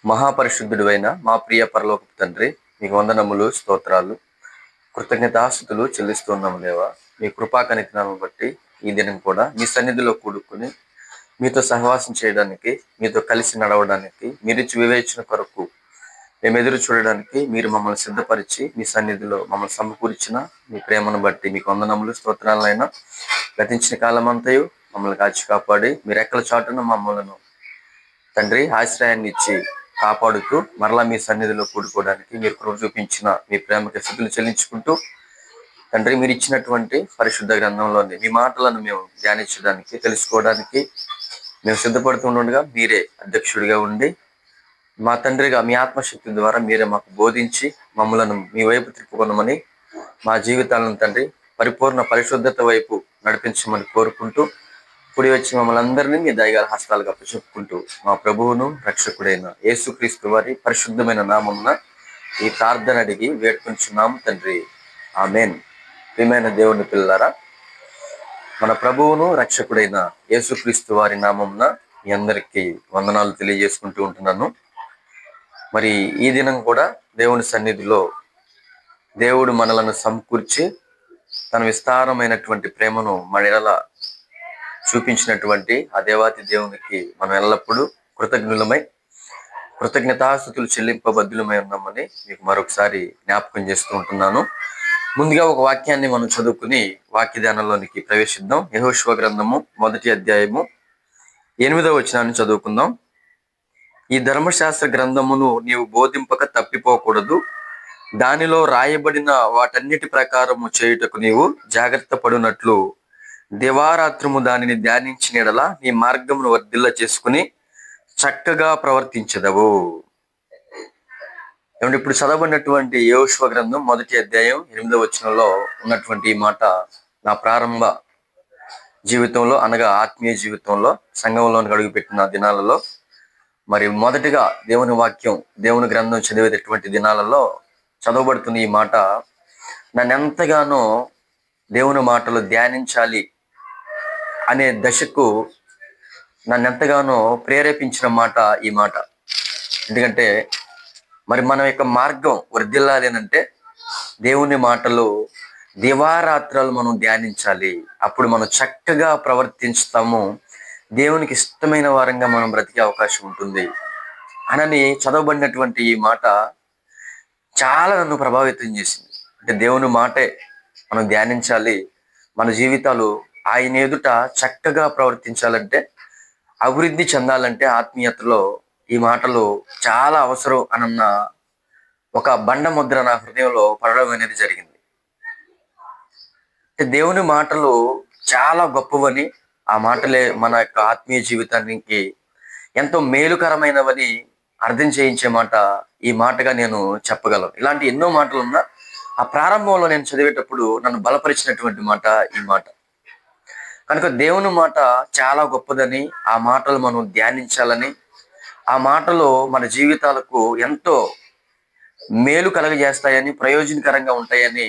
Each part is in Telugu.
మహాపరిశుద్ధుడైన మా ప్రియ పరలోకపు తండ్రి, మీకు వందనములు, స్తోత్రాలు, కృతజ్ఞతాస్తుతులు చెల్లిస్తున్నాము దేవా. మీ కృపా కనికరాలను బట్టి ఈ దినం కూడా మీ సన్నిధిలో కూడుకుని మీతో సహవాసం చేయడానికి, మీతో కలిసి నడవడానికి, మీరిచ్చి వివేచన కొరకు మేము ఎదురు చూడడానికి మీరు మమ్మల్ని సిద్ధపరిచి మీ సన్నిధిలో మమ్మల్ని సమకూర్చిన మీ ప్రేమను బట్టి మీకు వందనములు, స్తోత్రాలైనా. గతించిన కాలమంతయు మమ్మల్ని కాచి కాపాడి మీరు ఎక్కల చాటున మమ్మల్ని తండ్రి ఆశ్రయాన్ని ఇచ్చి కాపాడుతూ మరలా మీ సన్నిధిలో కూడుకోవడానికి మీరు కృప చూపించిన మీ ప్రేమకి స్థితులు చెల్లించుకుంటూ తండ్రి, మీరు ఇచ్చినటువంటి పరిశుద్ధ గ్రంథంలోని మీ మాటలను మేము ధ్యానించడానికి, తెలుసుకోవడానికి మేము సిద్ధపడుతుండగా మీరే అధ్యక్షుడిగా ఉండి మా తండ్రిగా మీ ఆత్మశక్తి ద్వారా మీరే మాకు బోధించి మమ్మలను మీ వైపు తిప్పుకొనమని, మా జీవితాలను తండ్రి పరిపూర్ణ పరిశుద్ధత వైపు నడిపించమని కోరుకుంటూ కూడి వచ్చి మమ్మల్ని అందరినీ మీ దయగల హస్తాలుగా చెప్పుకుంటూ మా ప్రభువును రక్షకుడైన యేసుక్రీస్తు వారి పరిశుద్ధమైన నామమున ఈ ప్రార్థన అడిగి వేడుకొంచున్నాము తండ్రి, ఆమేన్. ప్రియమైన దేవుని పిల్లలారా, మన ప్రభువును రక్షకుడైన యేసుక్రీస్తు వారి నామమున మీ అందరికీ వందనాలు తెలియజేసుకుంటూ ఉంటున్నాను. మరి ఈ దినం కూడా దేవుని సన్నిధిలో దేవుడు మనలను సమకూర్చి తన విస్తారమైనటువంటి ప్రేమను మన ఎడల చూపించినటువంటి ఆ దేవాతి దేవునికి మనం ఎల్లప్పుడూ కృతజ్ఞతాస్తుతులు చెల్లింపబద్దులమై ఉన్నామని మీకు మరొకసారి జ్ఞాపకం చేస్తూ ఉంటున్నాను. ముందుగా ఒక వాక్యాన్ని మనం చదువుకుని వాక్య ధ్యానంలోనికి ప్రవేశిద్దాం. యెహోషువ గ్రంథము 1వ అధ్యాయము 8వ వచనాన్ని చదువుకుందాం. ఈ ధర్మశాస్త్ర గ్రంథమును నీవు బోధింపక తప్పిపోకూడదు, దానిలో రాయబడిన వాటన్నిటి ప్రకారము చేయుటకు నీవు జాగ్రత్త పడునట్లు దివారాత్రము దానిని ధ్యానించిన యెడల నీ మార్గమును వర్ధిల్ల చేసుకుని చక్కగా ప్రవర్తించదవు. ఏమంటే, ఇప్పుడు చదవబడినటువంటి యెహోషువ గ్రంథం 1వ అధ్యాయం 8వ వచనంలో ఉన్నటువంటి ఈ మాట నా ప్రారంభ జీవితంలో, అనగా ఆత్మీయ జీవితంలో, సంఘంలోనికి అడుగుపెట్టిన దినాలలో, మరి మొదటిగా దేవుని వాక్యం, దేవుని గ్రంథం చదివేటటువంటి దినాలలో చదవబడుతున్న ఈ మాట నన్ను ఎంతగానో దేవుని మాటలు ధ్యానించాలి అనే దశకు నన్ను ఎంతగానో ప్రేరేపించిన మాట ఈ మాట. ఎందుకంటే మరి మన యొక్క మార్గం వర్ధిల్లాలి అంటే దేవుని మాటలు దివారాత్రాలు మనం ధ్యానించాలి. అప్పుడు మనం చక్కగా ప్రవర్తించుతాము, దేవునికి ఇష్టమైన వారంగా మనం బ్రతికే అవకాశం ఉంటుంది అని చదవబడినటువంటి ఈ మాట చాలా నన్ను ప్రభావితం చేసింది. అంటే దేవుని మాటే మనం ధ్యానించాలి, మన జీవితాలు ఆయన ఎదుట చక్కగా ప్రవర్తించాలంటే, అభివృద్ధి చెందాలంటే ఆత్మీయతలో ఈ మాటలు చాలా అవసరం అన్న ఒక బండ ముద్ర నా హృదయంలో పడడం అనేది జరిగింది. అంటే దేవుని మాటలు చాలా గొప్పవని, ఆ మాటలే మన యొక్క ఆత్మీయ జీవితానికి ఎంతో మేలుకరమైనవని అర్థం చేయించే మాట ఈ మాటగా నేను చెప్పగలను. ఇలాంటి ఎన్నో మాటలు ఉన్నా ఆ ప్రారంభంలో నేను చదివేటప్పుడు నన్ను బలపరిచినటువంటి మాట ఈ మాట. కనుక దేవుని మాట చాలా గొప్పదని, ఆ మాటలు మనం ధ్యానించాలని, ఆ మాటలు మన జీవితాలకు ఎంతో మేలు కలగజేస్తాయని, ప్రయోజనకరంగా ఉంటాయని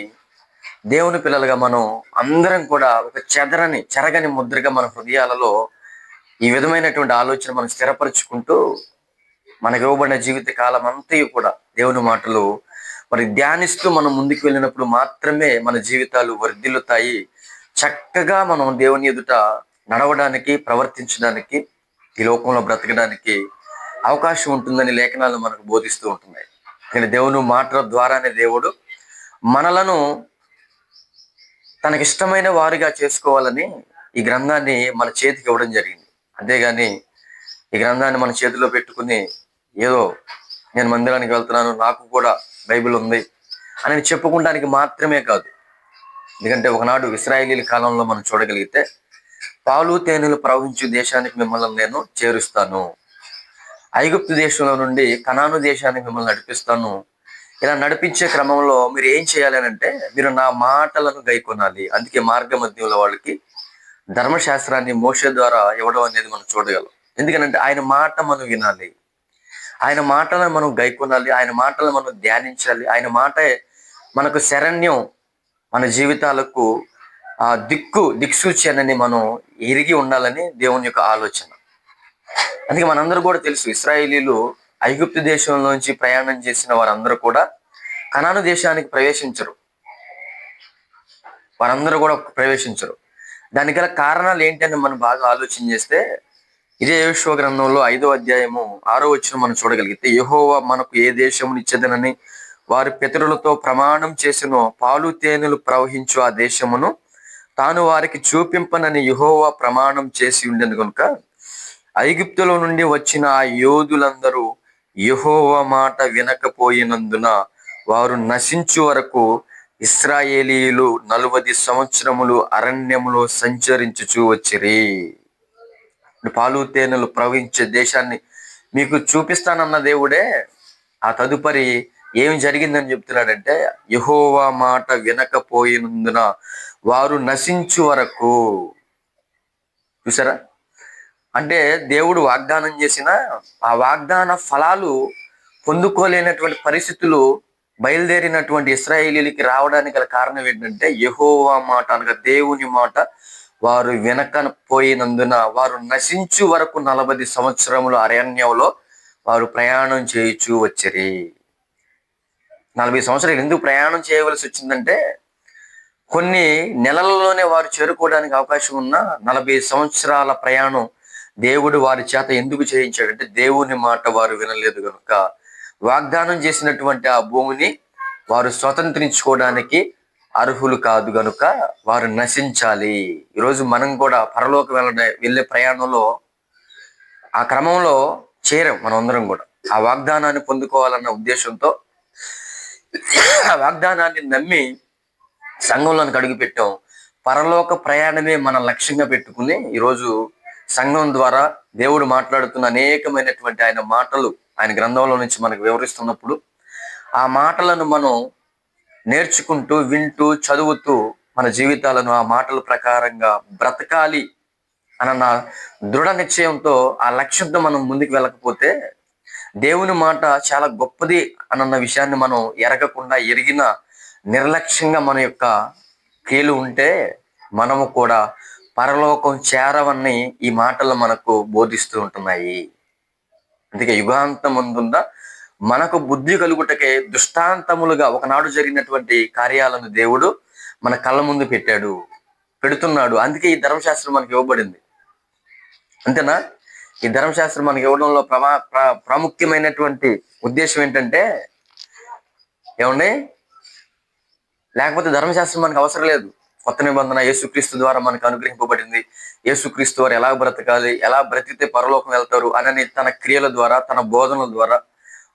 దేవుని పిల్లలుగా మనం అందరం కూడా ఒక చెరగని ముద్రగా మన హృదయాలలో ఈ విధమైనటువంటి ఆలోచన మనం స్థిరపరచుకుంటూ మనకు ఇవ్వబడిన జీవిత కాలం అంతా కూడా దేవుని మాటలు మరి ధ్యానిస్తూ మనం ముందుకు వెళ్ళినప్పుడు మాత్రమే మన జీవితాలు వర్ధిల్లుతాయి. చక్కగా మనం దేవుని ఎదుట నడవడానికి, ప్రవర్తించడానికి, ఈ లోకంలో బ్రతకడానికి అవకాశం ఉంటుందని లేఖనాలు మనకు బోధిస్తూ ఉంటున్నాయి. కానీ దేవుని మాటల ద్వారానే దేవుడు మనలను తనకిష్టమైన వారిగా చేసుకోవాలని ఈ గ్రంథాన్ని మన చేతికి ఇవ్వడం జరిగింది. అంతేగాని ఈ గ్రంథాన్ని మన చేతిలో పెట్టుకుని ఏదో నేను మందిరానికి వెళ్తున్నాను, నాకు కూడా బైబిల్ ఉంది అని చెప్పుకోవడానికి మాత్రమే కాదు. ఎందుకంటే ఒకనాడు ఇశ్రాయేలీల కాలంలో మనం చూడగలిగితే, పాలు తేనెలు ప్రవహించు దేశానికి మిమ్మల్ని నేను చేరుస్తాను, ఐగుప్తు దేశంలో నుండి కనాను దేశానికి మిమ్మల్ని నడిపిస్తాను. ఇలా నడిపించే క్రమంలో మీరు ఏం చేయాలి అంటే, మీరు నా మాటలను గైకొనాలి. అందుకే మార్గ మధ్యంలో వాళ్ళకి ధర్మశాస్త్రాన్ని మోషే ద్వారా ఇవ్వడం అనేది మనం చూడగలం. ఎందుకంటే ఆయన మాట మనం వినాలి, ఆయన మాటలను మనం గైకొనాలి, ఆయన మాటలను మనం ధ్యానించాలి. ఆయన మాటే మనకు శరణ్యం, మన జీవితాలకు ఆ దిక్సూచి అని మనం ఎరిగి ఉండాలని దేవుని యొక్క ఆలోచన. అందుకే మనందరూ కూడా తెలుసు, ఇశ్రాయేలీలు ఐగుప్తు దేశంలోంచి ప్రయాణం చేసిన వారందరూ కూడా కనాను దేశానికి ప్రవేశించరు. వారందరూ కూడా ప్రవేశించరు. దానికి గల కారణాలు ఏంటని మనం బాగా ఆలోచన చేస్తే, ఇదే యెహోషువ గ్రంథంలో 5వ అధ్యాయము 6వ వచనం మనం చూడగలిగితే, యెహోవా మనకు ఏ దేశమునిచ్చేదనని వారి పితరులతో ప్రమాణం చేసెనో, పాలు తేనెలు ప్రవహించు ఆ దేశమును తాను వారికి చూపింపనని యెహోవా ప్రమాణం చేసి ఉండెను కనుక, ఐగుప్తులో నుండి వచ్చిన ఆ యోధులందరూ యెహోవా మాట వినకపోయినందున వారు నశించు వరకు ఇశ్రాయేలీయులు 40 సంవత్సరములు అరణ్యములో సంచరించుచూ వచ్చిరి. పాలు తేనెలు ప్రవహించే దేశాన్ని మీకు చూపిస్తానన్న దేవుడే ఆ తదుపరి ఏమి జరిగిందని చెప్తున్నాడంటే, యెహోవా మాట వినకపోయినందున వారు నశించు వరకు. చూసారా? అంటే దేవుడు వాగ్దానం చేసిన ఆ వాగ్దాన ఫలాలు పొందుకోలేనటువంటి పరిస్థితులు బయలుదేరినటువంటి ఇశ్రాయేలీయులకి రావడానికి గల కారణం ఏంటంటే, యెహోవా మాట అనగా దేవుని మాట వారు వినకపోయినందున వారు నశించు వరకు 40 సంవత్సరములు అరణ్యంలో వారు ప్రయాణం చేయుచూ వచ్చిరి. 40 సంవత్సరాలు ఎందుకు ప్రయాణం చేయవలసి వచ్చిందంటే, కొన్ని నెలల్లోనే వారు చేరుకోవడానికి అవకాశం ఉన్న 40 సంవత్సరాల ప్రయాణం దేవుడు వారి చేత ఎందుకు చేయించాడంటే, దేవుని మాట వారు వినలేదు కనుక. వాగ్దానం చేసినటువంటి ఆ భూమిని వారు స్వతంత్రించుకోవడానికి అర్హులు కాదు గనుక వారు నశించాలి. ఈరోజు మనం కూడా పరలోక వెళ్ళే ప్రయాణంలో ఆ క్రమంలో చేరాం. మనం అందరం కూడా ఆ వాగ్దానాన్ని పొందుకోవాలన్న ఉద్దేశంతో ఆ వాగ్దానాన్ని నమ్మి సంఘంలోనికి అడుగు పెట్టాం. పరలోక ప్రయాణమే మన లక్ష్యంగా పెట్టుకుని ఈరోజు సంఘం ద్వారా దేవుడు మాట్లాడుతున్న అనేకమైనటువంటి ఆయన మాటలు ఆయన గ్రంథంలో నుంచి మనకు వివరిస్తున్నప్పుడు, ఆ మాటలను మనం నేర్చుకుంటూ వింటూ చదువుతూ మన జీవితాలను ఆ మాటల ప్రకారంగా బ్రతకాలి అన్న దృఢ నిశ్చయంతో ఆ లక్ష్యంతో మనం ముందుకు వెళ్ళకపోతే, దేవుని మాట చాలా గొప్పది అన్న విషయాన్ని మనం ఎరగకుండా ఎరిగిన నిర్లక్ష్యంగా మన యొక్క క్రియలు ఉంటే మనము కూడా పరలోకం చేరవని ఈ మాటలు మనకు బోధిస్తూ ఉంటున్నాయి. అందుకే యుగాంతమందున్న మనకు బుద్ధి కలుగుటకే దృష్టాంతములుగా ఒకనాడు జరిగినటువంటి కార్యాలను దేవుడు మన కళ్ళ ముందు పెడుతున్నాడు. అందుకే ఈ ధర్మశాస్త్రం మనకి ఇవ్వబడింది. అంతేనా? ఈ ధర్మశాస్త్రం మనకి ఇవ్వడంలో ప్రాముఖ్యమైనటువంటి ఉద్దేశం ఏంటంటే, ఏమండి, లేకపోతే ధర్మశాస్త్రం మనకు అవసరం లేదు. కొత్త నిబంధన యేసుక్రీస్తు ద్వారా మనకు అనుగ్రహింపబడింది. యేసుక్రీస్తు వారు ఎలా బ్రతకాలి, ఎలా బ్రతికితే పరలోకం వెళ్తారు అని తన క్రియల ద్వారా తన బోధనల ద్వారా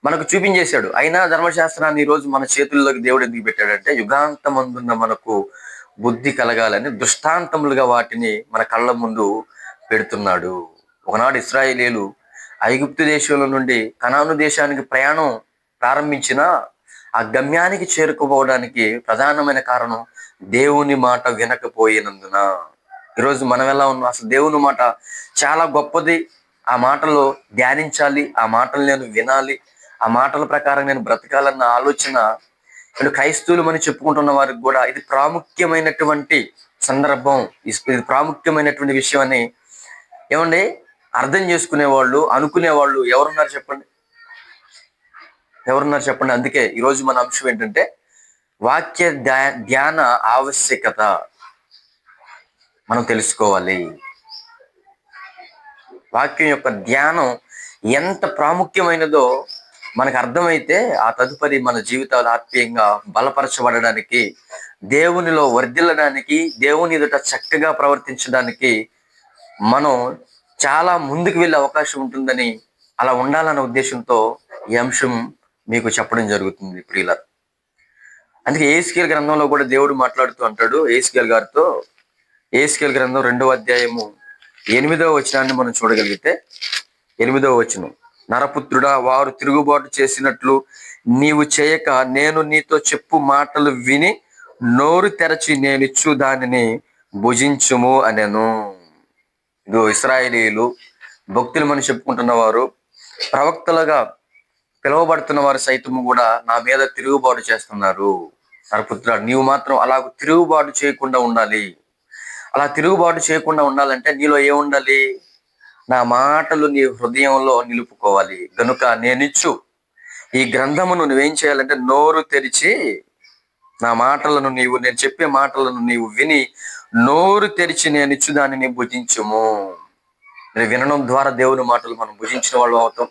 మనకు చూపించేశాడు. అయినా ధర్మశాస్త్రాన్ని ఈ రోజు మన చేతుల్లోకి దేవుడు ఎందుకు పెట్టాడంటే, యుగాంతమందున్న మనకు బుద్ధి కలగాలని దృష్టాంతములుగా వాటిని మన కళ్ళ ముందు పెడుతున్నాడు. ఒకనాడు ఇశ్రాయేలీయులు ఐగుప్తు దేశంలో నుండి కనాను దేశానికి ప్రయాణం ప్రారంభించిన ఆ గమ్యానికి చేరుకోవడానికి ప్రధానమైన కారణం దేవుని మాట వినకపోయినందున. ఈరోజు మనం ఎలా ఉన్నాం? అసలు దేవుని మాట చాలా గొప్పది, ఆ మాటలు ధ్యానించాలి, ఆ మాటలు నేను వినాలి, ఆ మాటల ప్రకారం నేను బ్రతకాలన్న ఆలోచన ఇప్పుడు క్రైస్తవులు అని చెప్పుకుంటున్న వారికి కూడా ఇది ప్రాముఖ్యమైనటువంటి సందర్భం, ఇది ప్రాముఖ్యమైనటువంటి విషయం అని ఏమండి అర్థం చేసుకునే వాళ్ళు, అనుకునే వాళ్ళు ఎవరున్నారు చెప్పండి? అందుకే ఈరోజు మన అంశం ఏంటంటే, వాక్య ధ్యాన ఆవశ్యకత మనం తెలుసుకోవాలి. వాక్యం యొక్క ధ్యానం ఎంత ప్రాముఖ్యమైనదో మనకు అర్థమైతే ఆ తదుపరి మన జీవితాలు ఆత్మీయంగా బలపరచబడడానికి, దేవునిలో వర్ధిల్లడానికి, దేవుని ఎదుట చక్కగా ప్రవర్తించడానికి మనం చాలా ముందుకు వెళ్ళే అవకాశం ఉంటుందని, అలా ఉండాలన్న ఉద్దేశంతో ఈ అంశం మీకు చెప్పడం జరుగుతుంది ప్రియులారా. అందుకే యెహెజ్కేలు గ్రంథంలో కూడా దేవుడు మాట్లాడుతూ అంటాడు యెహెజ్కేలు గారితో. యెహెజ్కేలు గ్రంథం 2వ అధ్యాయము 8వ వచనాన్ని మనం చూడగలిగితే, 8వ వచనం, నరపుత్రుడా, వారు తిరుగుబాటు చేసినట్లు నీవు చేయక నేను నీతో చెప్పు మాటలు విని నోరు తెరచి నేనిచ్చు దానిని భుజించుము అనెను. ఇదో ఇశ్రాయేలీయులు భక్తులు మనం చెప్పుకుంటున్న వారు, ప్రవక్తలుగా పిలువబడుతున్న వారు సైతము కూడా నా మీద తిరుగుబాటు చేస్తున్నారు. నరపుత్రుడా, నీవు మాత్రం అలా తిరుగుబాటు చేయకుండా ఉండాలి. అలా తిరుగుబాటు చేయకుండా ఉండాలంటే నీలో ఏముండాలి? నా మాటలు నీ హృదయంలో నిలుపుకోవాలి. గనుక నేనిచ్చు ఈ గ్రంథమును నువ్వేం చేయాలంటే నోరు తెరిచి నా మాటలను నేను చెప్పే మాటలను నీవు విని నోరు తెరిచి నేనిచ్చు దానిని భుజించుము. వినడం ద్వారా దేవుని మాటలు మనం భుజించిన వాళ్ళు అవుతాం.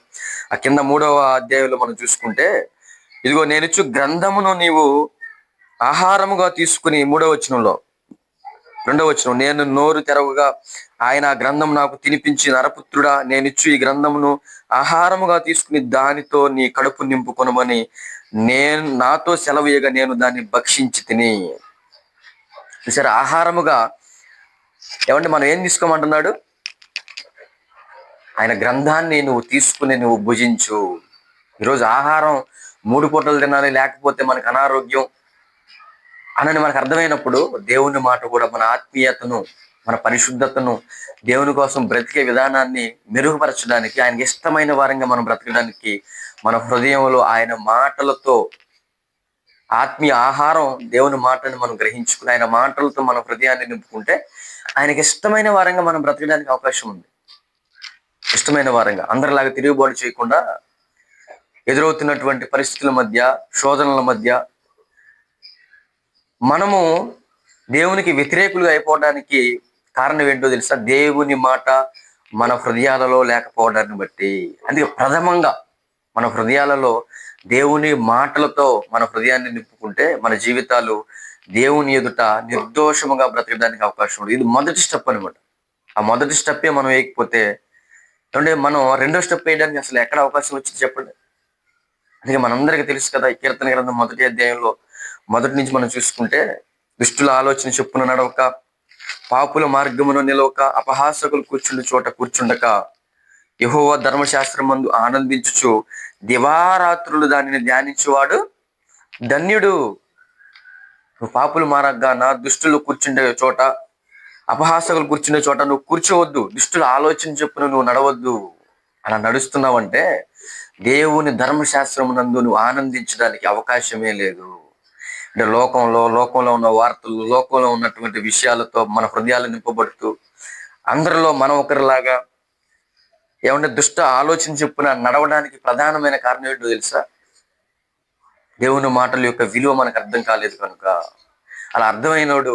ఆ కింద 3వ అధ్యాయంలో మనం చూసుకుంటే, ఇదిగో నేనిచ్చు గ్రంథమును నీవు ఆహారముగా తీసుకుని, 3వ వచనంలో 2వ వచనం, నేను నోరు తెరవగా ఆయన ఆ గ్రంథం నాకు తినిపించి, నరపుత్రుడా నేనిచ్చు ఈ గ్రంథమును ఆహారముగా తీసుకుని దానితో నీ కడుపు నింపుకొనమని నేను నాతో సెలవీయగా నేను దాన్ని భక్షించి తిని. సరే, ఆహారముగా ఏమంటే మనం ఏం తీసుకోమంటున్నాడు? ఆయన గ్రంథాన్ని నువ్వు తీసుకుని నువ్వు భుజించు. ఈరోజు ఆహారం 3 పూటలు తినాలి, లేకపోతే మనకు అనారోగ్యం అని మనకు అర్థమైనప్పుడు, దేవుని మాట కూడా మన ఆత్మీయతను, మన పరిశుద్ధతను, దేవుని కోసం బ్రతికే విధానాన్ని మెరుగుపరచడానికి, ఆయనకి ఇష్టమైన వారంగా మనం బ్రతకడానికి, మన హృదయంలో ఆయన మాటలతో ఆత్మీయ ఆహారం దేవుని మాటని మనం గ్రహించుకుని ఆయన మాటలతో మన హృదయాన్ని నింపుకుంటే ఆయనకి ఇష్టమైన వారంగా మనం బ్రతకడానికి అవకాశం ఉంది. ఇష్టమైన వారంగా, అందరిలాగా తిరుగుబాటు చేయకుండా, ఎదురవుతున్నటువంటి పరిస్థితుల మధ్య, శోధనల మధ్య మనము దేవునికి వ్యతిరేకులుగా అయిపోవడానికి కారణం ఏంటో తెలుసా? దేవుని మాట మన హృదయాలలో లేకపోవడాన్ని బట్టి. అందుకే ప్రథమంగా మన హృదయాలలో దేవుని మాటలతో మన హృదయాన్ని నింపుకుంటే మన జీవితాలు దేవుని ఎదుట నిర్దోషముగా బ్రతకడానికి అవకాశం ఉంది. ఇది మొదటి స్టెప్ అనమాట. ఆ మొదటి స్టెప్పే మనం వేయకపోతే, అంటే మనం 2వ స్టెప్ వేయడానికి అసలు ఎక్కడ అవకాశం వచ్చింది చెప్పండి? అందుకే మనందరికీ తెలుసు కదా, ఈ కీర్తన గ్రంథం 1వ అధ్యాయంలో మొదటి నుంచి మనం చూసుకుంటే, దుష్టుల ఆలోచన చొప్పున నడవక, పాపుల మార్గమును నిలవక, అపహాసకులు కూర్చుండు చోట కూర్చుండక, యెహోవా ధర్మశాస్త్రమందు ఆనందించుచు దివారాత్రులు దానిని ధ్యానించువాడు ధన్యుడు. నువ్వు పాపులు మార్గాన, దుష్టులు కూర్చుండే చోట, అపహాసకులు కూర్చునే చోట నువ్వు కూర్చోవద్దు. దుష్టుల ఆలోచన చొప్పున నువ్వు నడవద్దు. అలా నడుస్తున్నావంటే దేవుని ధర్మశాస్త్రమునందు నువ్వు ఆనందించడానికి అవకాశమే లేదు. అంటే లోకంలో ఉన్న వార్తలు, లోకంలో ఉన్నటువంటి విషయాలతో మన హృదయాలు నింపబడుతూ, అందరిలో మనం ఒకరిలాగా ఏమంటే దుష్ట ఆలోచన చెప్పున నడవడానికి ప్రధానమైన కారణం ఏంటో తెలుసా? దేవుని మాటల యొక్క విలువ మనకు అర్థం కాలేదు కనుక. అలా అర్థమైనోడు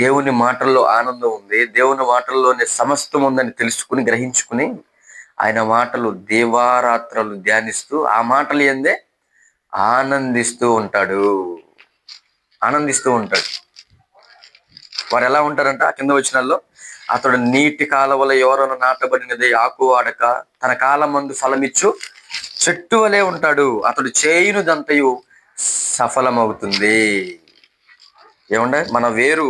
దేవుని మాటల్లో ఆనందం ఉంది, దేవుని మాటల్లోనే సమస్తం ఉందని తెలుసుకుని, గ్రహించుకుని ఆయన మాటలు దేవారాత్రాలు ధ్యానిస్తూ ఆ మాటలు ఏందే ఆనందిస్తూ ఉంటాడు. వారు ఎలా ఉంటారంట? ఆ కింద వచనాల్లో, అతడు నీటి కాలవల ఎవరను నాటబడినదే ఆకు వాడక తన కాలమందు ఫలమిచ్చు చెట్టు వలె ఉంటాడు. అతడు చేయునుదంతయు సఫలమవుతుంది. ఏమంటే మన వేరు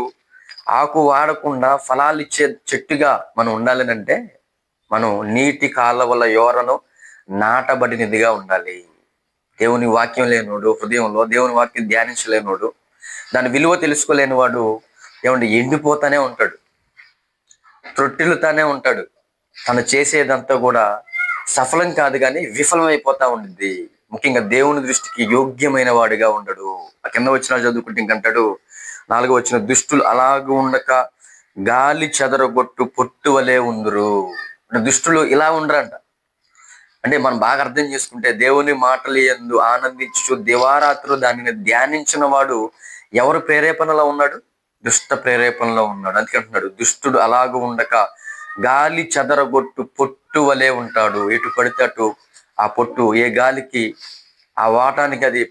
ఆకు వాడకుండా ఫలాలు ఇచ్చే చెట్టుగా మనం ఉండాలనంటే మనం నీటి కాలవల ఎవరను నాటబడినదిగా ఉండాలి. దేవుని వాక్యం లేనోడు, హృదయంలో దేవుని వాక్యం ధ్యానించలేనోడు, దాని విలువ తెలుసుకోలేని వాడు ఏమంటే ఎండిపోతానే ఉంటాడు, త్రొట్టిల్లుతానే ఉంటాడు. తను చేసేదంతా కూడా సఫలం కాదు కానీ విఫలం అయిపోతా ఉండిద్ది. ముఖ్యంగా దేవుని దృష్టికి యోగ్యమైన వాడిగా ఉండడు. ఆ కింద వచ్చిన చదువుకుంటే ఇంకంటాడు, 4వ వచనం, దుష్టులు అలాగూ ఉండక గాలి చెదరగొట్టు పొట్టు వలె ఉందురు. దుష్టులు ఇలా ఉండరంట. అంటే మనం బాగా అర్థం చేసుకుంటే, దేవుని మాటలు యందు ఆనందించు దివారాత్రులు దానిని ధ్యానించిన వాడు ఎవరు ప్రేరేపణలో ఉన్నాడు? దుష్ట ప్రేరేపణలో ఉన్నాడు. అందుకే అంటున్నాడు, దుష్టుడు అలాగూ ఉండక గాలి చెదరగొట్టు పొట్టు వలె ఉంటాడు. ఎటు పడితే అటు ఆ పొట్టు, ఏ గాలికి ఆ వాటానికి అది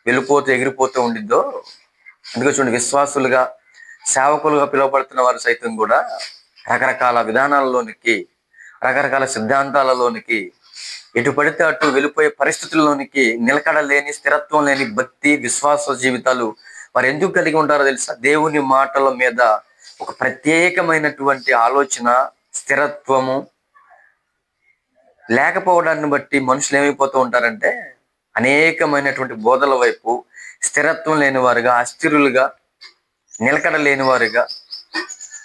వెళ్ళిపోతూ ఎగిరిపోతూ ఉండిద్దో. అందుకే చూడండి, విశ్వాసులుగా, సేవకులుగా పిలువబడుతున్న వారు సైతం కూడా రకరకాల విధానాలలోనికి, రకరకాల సిద్ధాంతాలలోనికి, ఎటు పడితే అటు వెళ్ళిపోయే పరిస్థితుల్లోనికి నిలకడ లేని, స్థిరత్వం లేని భక్తి, విశ్వాస జీవితాలు వారు ఎందుకు కలిగి ఉంటారో తెలుసా? దేవుని మాటల మీద ఒక ప్రత్యేకమైనటువంటి ఆలోచన, స్థిరత్వము లేకపోవడాన్ని బట్టి మనుషులు ఏమైపోతూ ఉంటారంటే అనేకమైనటువంటి బోధల వైపు స్థిరత్వం లేని వారుగా, అస్థిరులుగా, నిలకడ లేని వారుగా,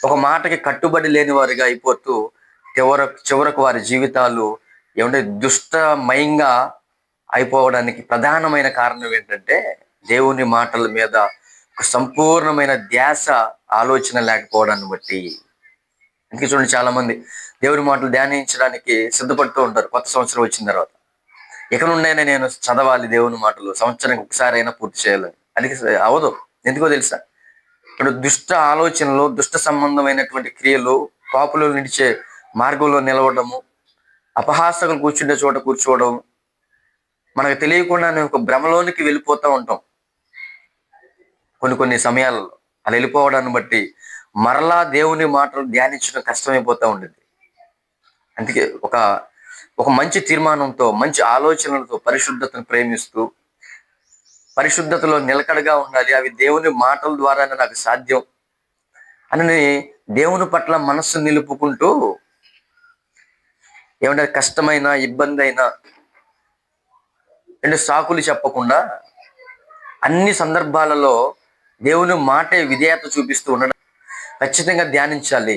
ఒక మాటకి కట్టుబడి లేని వారుగా అయిపోతూ చివరకు వారి జీవితాలు ఏమంటే దుష్టమయంగా అయిపోవడానికి ప్రధానమైన కారణం ఏంటంటే దేవుని మాటల మీద ఒక సంపూర్ణమైన ధ్యాస, ఆలోచన లేకపోవడాన్ని బట్టి. ఇంక చూడండి, చాలా మంది దేవుని మాటలు ధ్యానించడానికి సిద్ధపడుతూ ఉంటారు కొత్త సంవత్సరం వచ్చిన తర్వాత. ఇక నుండైనా నేను చదవాలి దేవుని మాటలు, సంవత్సరానికి ఒకసారి అయినా పూర్తి చేయాలని. అది అవదు. ఎందుకో తెలుసా? ఇప్పుడు దుష్ట ఆలోచనలు, దుష్ట సంబంధమైనటువంటి క్రియలు, పాపులు నిడిచే మార్గంలో నిలవడము, అపహాసకులు కూర్చుండే చోట కూర్చోవడం, మనకు తెలియకుండానే ఒక భ్రమలోనికి వెళ్ళిపోతూ ఉంటాం కొన్ని సమయాలలో. అలా వెళ్ళిపోవడాన్ని బట్టి మరలా దేవుని మాటలు ధ్యానించడం కష్టమైపోతూ ఉండేది. అందుకే ఒక మంచి తీర్మానంతో, మంచి ఆలోచనలతో పరిశుద్ధతను ప్రేమిస్తూ, పరిశుద్ధతలో నిలకడగా ఉండాలి, అవి దేవుని మాటల ద్వారానే నాకు సాధ్యం అని దేవుని పట్ల మనస్సు నిలుపుకుంటూ, ఏమంటే కష్టమైన, ఇబ్బంది అయినా సాకులు చెప్పకుండా అన్ని సందర్భాలలో దేవుని మాటే విధేయత చూపిస్తూ ఉండడం ఖచ్చితంగా ధ్యానించాలి.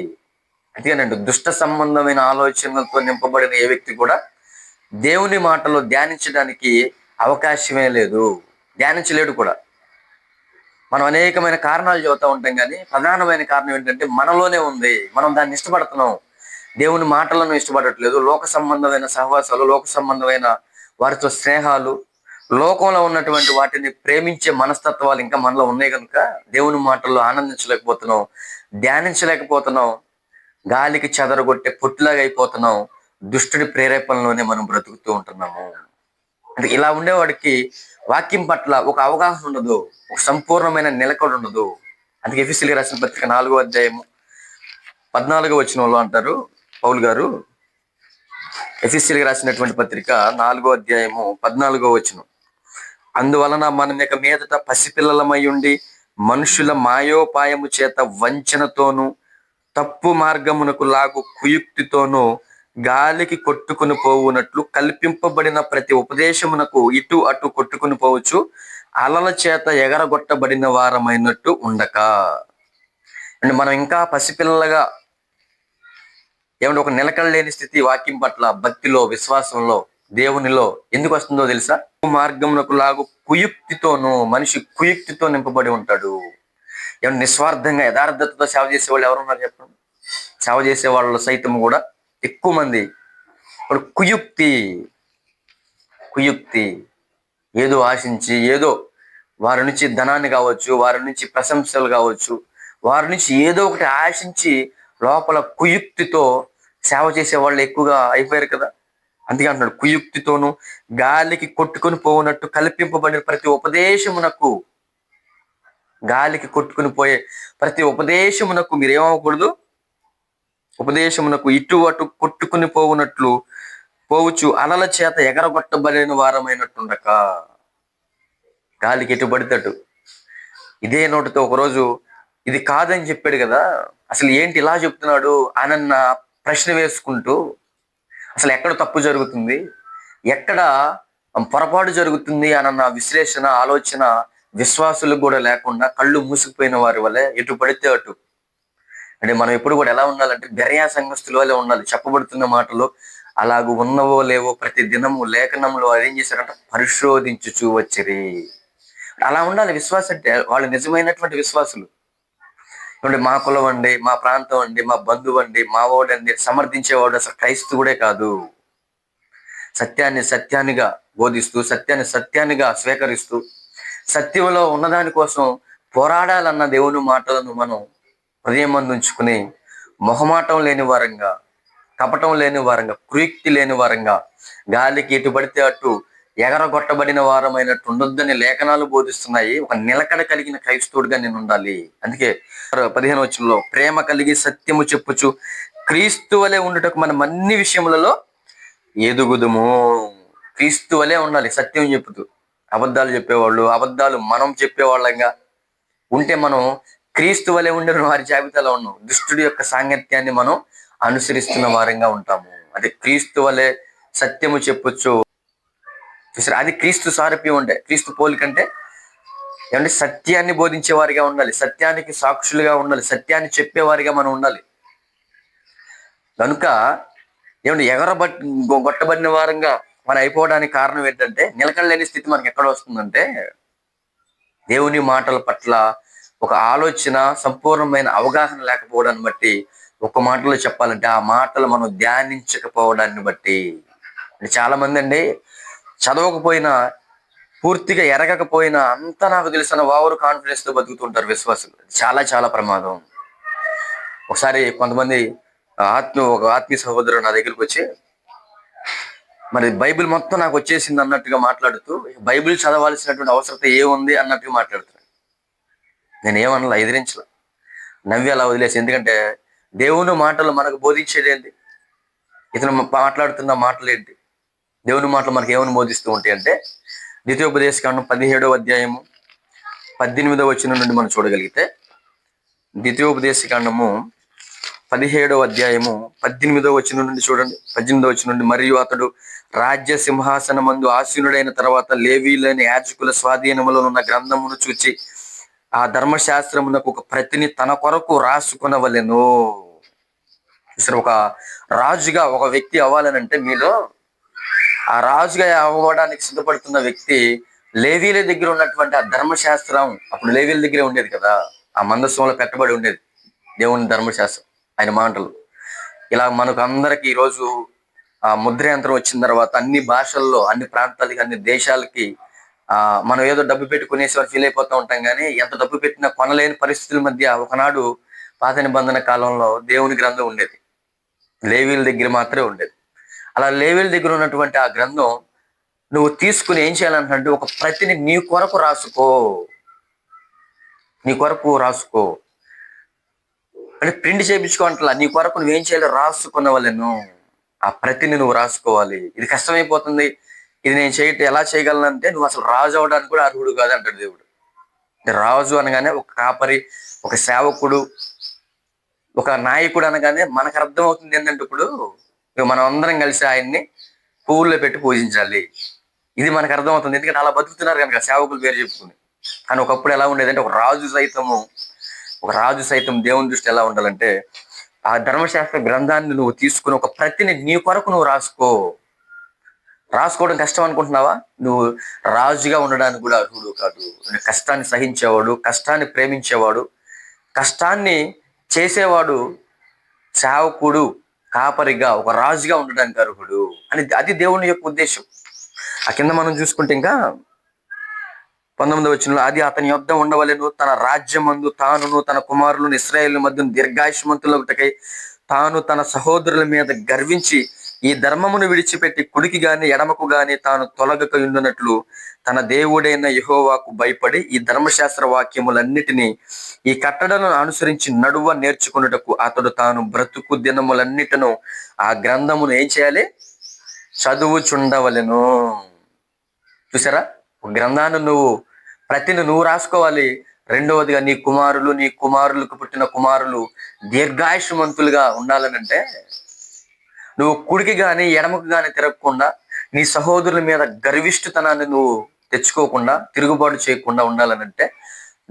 అందుకేనండి, దుష్ట సంబంధమైన ఆలోచనలతో నింపబడిన ఏ వ్యక్తి కూడా దేవుని మాటలో ధ్యానించడానికి అవకాశమే లేదు, ధ్యానించలేడు కూడా. మనం అనేకమైన కారణాలు చెబుతూ ఉంటాం, కానీ ప్రధానమైన కారణం ఏంటంటే మనలోనే ఉంది. మనం దాన్ని ఇష్టపడుతున్నాం, దేవుని మాటలను ఇష్టపడట్లేదు. లోక సంబంధమైన సహవాసాలు, లోక సంబంధమైన వారితో స్నేహాలు, లోకంలో ఉన్నటువంటి వాటిని ప్రేమించే మనస్తత్వాలు ఇంకా మనలో ఉన్నాయి కనుక దేవుని మాటల్లో ఆనందించలేకపోతున్నాం, ధ్యానించలేకపోతున్నాం, గాలికి చెదరగొట్టే పొట్టులాగా అయిపోతున్నాం. దుష్టుడి ప్రేరేపణలోనే మనం బ్రతుకుతూ ఉంటున్నాము. అంటే ఇలా ఉండేవాడికి వాక్యం పట్ల ఒక అవగాహన ఉండదు, ఒక సంపూర్ణమైన నిలకడ ఉండదు. అందుకే ఎఫెసీయులకు రాసిన పత్రిక 4వ అధ్యాయము 14వ వచనంలో అంటారు పౌలు గారు, ఎఫెసీయులకు రాసినటువంటి పత్రిక 4వ అధ్యాయము 14వ వచనం, అందువలన మనం ఇక మీదట పసిపిల్లలమై ఉండి మనుషుల మాయోపాయము చేత వంచనతోనూ తప్పు మార్గమునకు లాగు కుయుక్తితోనూ గాలికి కొట్టుకుని పోవునట్లు కల్పింపబడిన ప్రతి ఉపదేశమునకు ఇటు అటు కొట్టుకుని పోవచ్చు, అలల చేత ఎగరగొట్టబడిన వారమైనట్టు ఉండక. అంటే మనం ఇంకా పసిపిల్లలుగా ఒక నిలకడ లేని స్థితి వాక్యం పట్ల, భక్తిలో, విశ్వాసంలో, దేవునిలో ఎందుకు వస్తుందో తెలుసా? మార్గమునకు లాగు కుయుక్తితోనూ, మనిషి కుయుక్తితో నింపబడి ఉంటాడు. నిస్వార్థంగా యథార్థతతో సేవ చేసే వాళ్ళు ఎవరున్నారు చెప్పండి? సేవ చేసే వాళ్ళు సైతం కూడా ఎక్కువ మంది కుయుక్తి ఏదో ఆశించి, ఏదో వారి నుంచి ధనాన్ని కావచ్చు, వారి నుంచి ప్రశంసలు కావచ్చు, వారి నుంచి ఏదో ఒకటి ఆశించి లోపల కుయుక్తితో సేవ చేసే వాళ్ళు ఎక్కువగా అయిపోయారు కదా. అందుకే అంటున్నాడు, కుయుక్తితోనూ గాలికి కొట్టుకుని పోవునట్టు కల్పింపబడిన ప్రతి ఉపదేశమునకు, గాలికి కొట్టుకుని పోయే ప్రతి ఉపదేశమునకు మీరేమవకూడదు, ఉపదేశమునకు ఇటు అటు కొట్టుకుని పోవచ్చు, అలల చేత ఎగరగొట్టబడిన వారమైనట్టుండక. గాలికి ఎటు పడితేటు ఇదే నోటితో ఒకరోజు ఇది కాదని చెప్పాడు కదా, అసలు ఏంటి ఇలా చెప్తున్నాడు అనన్న ప్రశ్న వేసుకుంటూ, అసలు ఎక్కడ తప్పు జరుగుతుంది, ఎక్కడ పొరపాటు జరుగుతుంది అనన్న విశ్లేషణ, ఆలోచన విశ్వాసులకు కూడా లేకుండా కళ్ళు మూసుకుపోయిన వారి వల్లే ఎటు పడితే అటు. అంటే మనం ఎప్పుడు కూడా ఎలా ఉండాలంటే బెరయా సంఘస్థుల వల్లే ఉండాలి. చెప్పబడుతున్న మాటలు అలాగూ ఉన్నవో లేవో ప్రతి దినము లేఖనంలో ఏం చేశారంట, పరిశోధించుచూ వచ్చిరి. అలా ఉండాలి విశ్వాసం అంటే. వాళ్ళు నిజమైనటువంటి విశ్వాసులు. మా కులం అండి, మా ప్రాంతం అండి, మా బంధువు అండి, మా వాడండి సమర్థించేవాడు అసలు క్రైస్తవుడే కాదు. సత్యాన్ని సత్యాన్నిగా బోధిస్తూ, సత్యాన్ని సత్యాన్నిగా స్వీకరిస్తూ, సత్యంలో ఉన్నదాని కోసం పోరాడాలన్న దేవుని మాటలను మనం హృదయం మందు ఉంచుకుని, మొహమాటం లేని వారంగా, కపటం లేని వారంగా, కుయుక్తి లేని వారంగా, గాలికి ఎటు పడితే అటు ఎగరగొట్టబడిన వారమైనట్టు ఉండొద్దని లేఖనాలు బోధిస్తున్నాయి. ఒక నిలకడ కలిగిన క్రైస్తవుడిగా నేను ఉండాలి. అందుకే 15వ వచనంలో, ప్రేమ కలిగి సత్యము చెప్పుచు క్రీస్తు వలె ఉండుటకు మనం అన్ని విషయములలో ఎదుగుదుము. క్రీస్తు వలె ఉండాలి, సత్యం చెప్పుతూ. అబద్ధాలు చెప్పేవాళ్ళు, అబద్ధాలు మనం చెప్పేవాళ్ళంగా ఉంటే మనం క్రీస్తు వలె ఉండిన వారి జాబితాలో ఉన్నాం. దుష్టుడి యొక్క సాంగత్యాన్ని మనం అనుసరిస్తున్న వారంగా ఉంటాము. అంటే క్రీస్తు వలె సత్యము చెప్పొచ్చు. అది క్రీస్తు సారూప్యం ఉండే, క్రీస్తు పోలికంటే ఏమంటే సత్యాన్ని బోధించే వారిగా ఉండాలి, సత్యానికి సాక్షులుగా ఉండాలి, సత్యాన్ని చెప్పేవారిగా మనం ఉండాలి. కనుక గొట్టబడిన వారంగా మనం అయిపోవడానికి కారణం ఏంటంటే, నిలకడలేని స్థితి మనకి ఎక్కడ వస్తుందంటే, దేవుని మాటల పట్ల ఒక ఆలోచన, సంపూర్ణమైన అవగాహన లేకపోవడాన్ని బట్టి ఒక మాటలో చెప్పాలంటే ఆ మాటలు మనం ధ్యానించకపోవడాన్ని బట్టి. చాలా మంది అండి చదవకపోయినా, పూర్తిగా ఎరగకపోయినా అంతా నాకు తెలుసన్న ఓవర్ కాన్ఫిడెన్స్ తో బతుకుతుంటారు విశ్వాసులు. చాలా చాలా ప్రమాదం. ఒకసారి కొంతమంది ఒక ఆత్మీయ సహోదరుడు నా దగ్గరికి వచ్చి, మరి బైబిల్ మొత్తం నాకు వచ్చేసింది అన్నట్టుగా మాట్లాడుతూ, బైబిల్ చదవాల్సినటువంటి అవసరం ఏముంది అన్నట్టుగా మాట్లాడుతున్నాడు. నేను ఏమన్నా ఎదిరించలా, నవ్వి అలా వదిలేసి. ఎందుకంటే దేవుని మాటలు మనకు బోధించేది ఏంటి? ఇతను మాట్లాడుతున్న మాటలు ఏంటి? దేవుని మాటలు మనకి ఏమని బోధిస్తూ ఉంటాయి అంటే, ద్వితీయోపదేశకాండం 17వ అధ్యాయము 18వ వచనం నుండి మనం చూడగలిగితే, ద్వితీయోపదేశకాండము 17వ అధ్యాయము 18వ వచనం నుండి చూడండి. 18వ వచనం నుండి, మరియు అతడు రాజ్య సింహాసనమందు ఆసీనుడైన తర్వాత లేవీయులైన యాజకుల స్వాధీనములో ఉన్న గ్రంథమును చూచి ఆ ధర్మశాస్త్రమునకు ఒక ప్రతిని తన కొరకు రాసుకొనవలెను. అసలు ఒక రాజుగా ఒక వ్యక్తి అవ్వాలనంటే, మీలో ఆ రాజుగా అవ్వడానికి సిద్ధపడుతున్న వ్యక్తి లేవీల దగ్గర ఉన్నటువంటి ఆ ధర్మశాస్త్రం, అప్పుడు లేవీల దగ్గరే ఉండేది కదా, ఆ మందస్సంలో పెట్టబడి ఉండేది దేవుని ధర్మశాస్త్రం, ఆయన మాటలు. ఇలా మనకు అందరికి ఈరోజు ఆ ముద్ర యంత్రం వచ్చిన తర్వాత అన్ని భాషల్లో, అన్ని ప్రాంతాలకి, అన్ని దేశాలకి మనం ఏదో డబ్బు పెట్టి కొనేసేవారు ఫీల్ అయిపోతూ ఉంటాం. కానీ ఎంత డబ్బు పెట్టినా కొనలేని పరిస్థితుల మధ్య ఒకనాడు పాత నిబంధన కాలంలో దేవుని గ్రంథం ఉండేది, లేవీల దగ్గర మాత్రమే ఉండేది. అలా లేవీల దగ్గర ఉన్నటువంటి ఆ గ్రంథం నువ్వు తీసుకుని ఏం చేయాలంటే, ఒక ప్రతిని నీ కొరకు రాసుకో, నీ కొరకు రాసుకో అంటే ప్రింట్ చేయించుకోవట్లా, నీ కొరకు నువ్వేం చేయాలి, రాసుకున్న వాళ్ళను ఆ ప్రతిని నువ్వు రాసుకోవాలి. ఇది కష్టమైపోతుంది, ఇది నేను ఎలా చేయగలనంటే, నువ్వు అసలు రాజు అవడానికి కూడా అర్హుడు కాదు అంటాడు దేవుడు. రాజు అనగానే ఒక కాపరి, ఒక సేవకుడు, ఒక నాయకుడు అనగానే మనకు అర్థం అవుతుంది ఏంటంటే, ఇప్పుడు మనం అందరం కలిసి ఆయన్ని పువ్వుల్లో పెట్టి పూజించాలి. ఇది మనకు అర్థమవుతుంది, ఎందుకంటే అలా బతుకుతున్నారు కనుక సేవకులు పేరు చెప్పుకుని. కానీ ఒకప్పుడు ఎలా ఉండేదంటే, ఒక రాజు సైతం దేవుని దృష్టి ఎలా ఉండాలంటే, ఆ ధర్మశాస్త్ర గ్రంథాన్ని నువ్వు తీసుకుని ఒక ప్రతిని నీ కొరకు నువ్వు రాసుకోవడం కష్టం అనుకుంటున్నావా? నువ్వు రాజుగా ఉండడానికి కూడా అర్హుడు కాదు. కష్టాన్ని సహించేవాడు, కష్టాన్ని ప్రేమించేవాడు, కష్టాన్ని చేసేవాడు సేవకుడు, కాపరిగా, ఒక రాజుగా ఉండడానికి అర్హుడు అని, అది దేవుని యొక్క ఉద్దేశం. ఆ కింద మనం చూసుకుంటే ఇంకా 19వ వచనంలో, అది అతని యొద్ద ఉండవలెను, తన రాజ్యమందు తానును తన కుమారులను ఇశ్రాయేలు మధ్య దీర్ఘాయుష్మంతులకై తాను తన సహోదరుల మీద గర్వించి ఈ ధర్మమును విడిచిపెట్టి కుడికి గాని ఎడమకు గాని తాను తొలగక ఉండునట్లు తన దేవుడైన యెహోవాకు భయపడి ఈ ధర్మశాస్త్ర వాక్యములన్నిటినీ ఈ కట్టడలను అనుసరించి నడువ నేర్చుకున్నటకు అతడు తాను బ్రతుకు దినములన్నిటిను ఆ గ్రంథమును ఏం చేయాలి, చదువుచుండవలెను. చూసారా, ఒక గ్రంథాన్ని ప్రతిని నువ్వు రాసుకోవాలి. రెండవదిగా నీ కుమారులకు పుట్టిన కుమారులు దీర్ఘాయుష్మంతులుగా ఉండాలనంటే, నువ్వు కుడికి గాని ఎడమకు గాని తిరగకుండా, నీ సహోదరుల మీద గర్విష్ఠతనాన్ని నువ్వు తెచ్చుకోకుండా, తిరుగుబాటు చేయకుండా ఉండాలనంటే,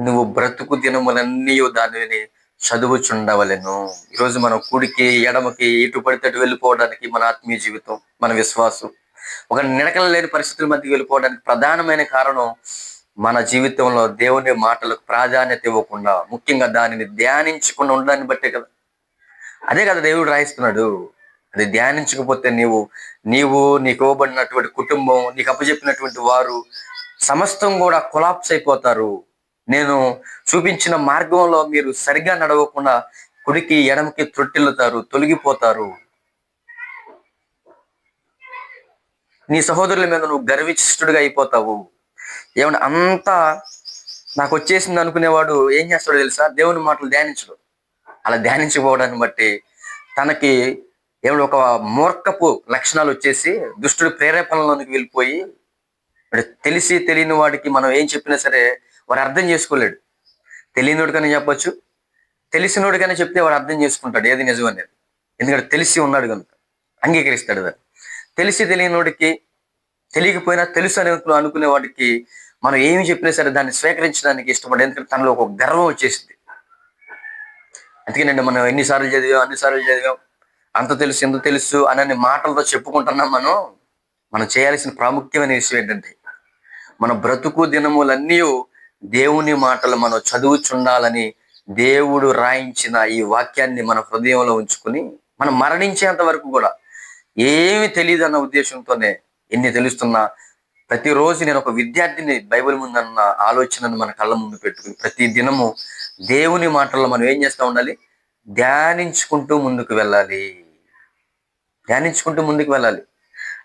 నువ్వు బ్రతుకు దినములన్నీ దానిని చదువుచుండవలెను. ఈరోజు మనం కుడికి ఎడమకి ఎటు పడితే అటు వెళ్ళిపోవడానికి మన ఆత్మీయ జీవితం, మన విశ్వాసం ఒక నిలకడ లేని పరిస్థితుల మధ్య వెళ్ళిపోవడానికి ప్రధానమైన కారణం, మన జీవితంలో దేవుని మాటలకు ప్రాధాన్యత ఇవ్వకుండా, ముఖ్యంగా దానిని ధ్యానించకుండా ఉండడాన్ని బట్టే కదా. అదే కదా దేవుడు రాయిస్తున్నాడు. అది ధ్యానించకపోతే నీవు నీకు ఇవ్వబడినటువంటి కుటుంబం, నీకు అప్పచెప్పినటువంటి వారు సమస్తం కూడా కొలాప్స్ అయిపోతారు. నేను చూపించిన మార్గంలో మీరు సరిగ్గా నడవకుండా కుడికి ఎడమకి త్రొట్టిల్లుతారు, తొలగిపోతారు. నీ సహోదరుల మీద నువ్వు గర్విష్ఠుడిగా అయిపోతావు. ఏమన్నా అంతా నాకు వచ్చేసింది అనుకునేవాడు ఏం చేస్తాడో తెలుసా, దేవుని మాటలు ధ్యానించడు. అలా ధ్యానించకపోవడాన్ని బట్టి తనకి ఒక మూర్ఖపు లక్షణాలు వచ్చేసి దుష్టుడి ప్రేరేపణలోనికి వెళ్ళిపోయి, తెలిసి తెలియని వాడికి మనం ఏం చెప్పినా సరే వాడు అర్థం చేసుకోలేడు. తెలియనోడికైనా చెప్పొచ్చు, తెలిసినోడికైనా చెప్తే వాడు అర్థం చేసుకుంటాడు ఏది నిజం అనేది. ఎందుకంటే తెలిసి ఉన్నాడు కనుక అంగీకరిస్తాడు. తెలిసి తెలియనోడికి, తెలియకపోయినా తెలుసు అని అనుకునే వాడికి మనం ఏమి చెప్పినా సరే దాన్ని స్వీకరించడానికి ఇష్టపడే, ఎందుకంటే తనలో ఒక గర్వం వచ్చేసింది. అందుకేనండి మనం అన్నిసార్లు చదివాం, అంత తెలుసు ఇంత తెలుసు అని మాటలతో చెప్పుకుంటున్నాం. మనం చేయాల్సిన ప్రాముఖ్యమైన విషయం ఏంటంటే, మన బ్రతుకు దినములన్నీ దేవుని మాటలు మనం చదువుచుండాలని దేవుడు రాయించిన ఈ వాక్యాన్ని మన హృదయంలో ఉంచుకుని మనం మరణించేంత వరకు కూడా ఏమి తెలియదు అన్న ఉద్దేశంతోనే, ఎన్ని తెలుస్తున్నా ప్రతిరోజు నేను ఒక విద్యార్థిని బైబిల్ ముందన్న ఆలోచనను మన కళ్ళ ముందు పెట్టుకుని ప్రతి దినము దేవుని మాటల్లో మనం ఏం చేస్తూ ఉండాలి? ధ్యానించుకుంటూ ముందుకు వెళ్ళాలి. ధ్యానించుకుంటూ ముందుకు వెళ్ళాలి.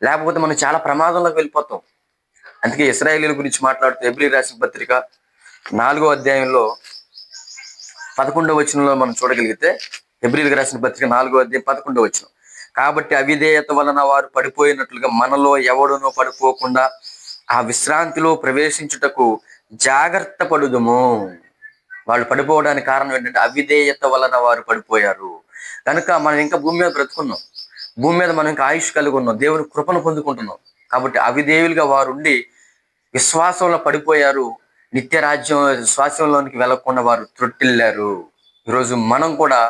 లేకపోతే మనం చాలా ప్రమాదంలోకి వెళ్ళిపోతాం. అందుకే ఇశ్రాయేలీయుల గురించి మాట్లాడుతూ హెబ్రీ రాసిన పత్రిక 4వ అధ్యాయంలో 11వ వచనంలో మనం చూడగలిగితే, హెబ్రీయులకు రాసిన పత్రిక 4వ అధ్యాయం 11వ వచనం. కాబట్టి అవిధేయత వలన వారు పడిపోయినట్లుగా మనలో ఎవడునూ పడిపోకుండా ఆ విశ్రాంతిలో ప్రవేశించుటకు జాగ్రత్త పడుదుము. వాళ్ళు పడిపోవడానికి కారణం ఏంటంటే అవిధేయత వలన వారు పడిపోయారు. కనుక మనం ఇంకా భూమి మీద బ్రతుకున్నాం, భూమి మీద మనం ఇంకా ఆయుష్ కలిగి ఉన్నాం, దేవుని కృపను పొందుకుంటున్నాం. కాబట్టి అవిధేయులుగా వారు ఉండి విశ్వాసంలో పడిపోయారు, నిత్య రాజ్యం శ్వాసంలోనికి వెళ్లకుండా వారు త్రొట్టిల్లారు. ఈరోజు మనం కూడా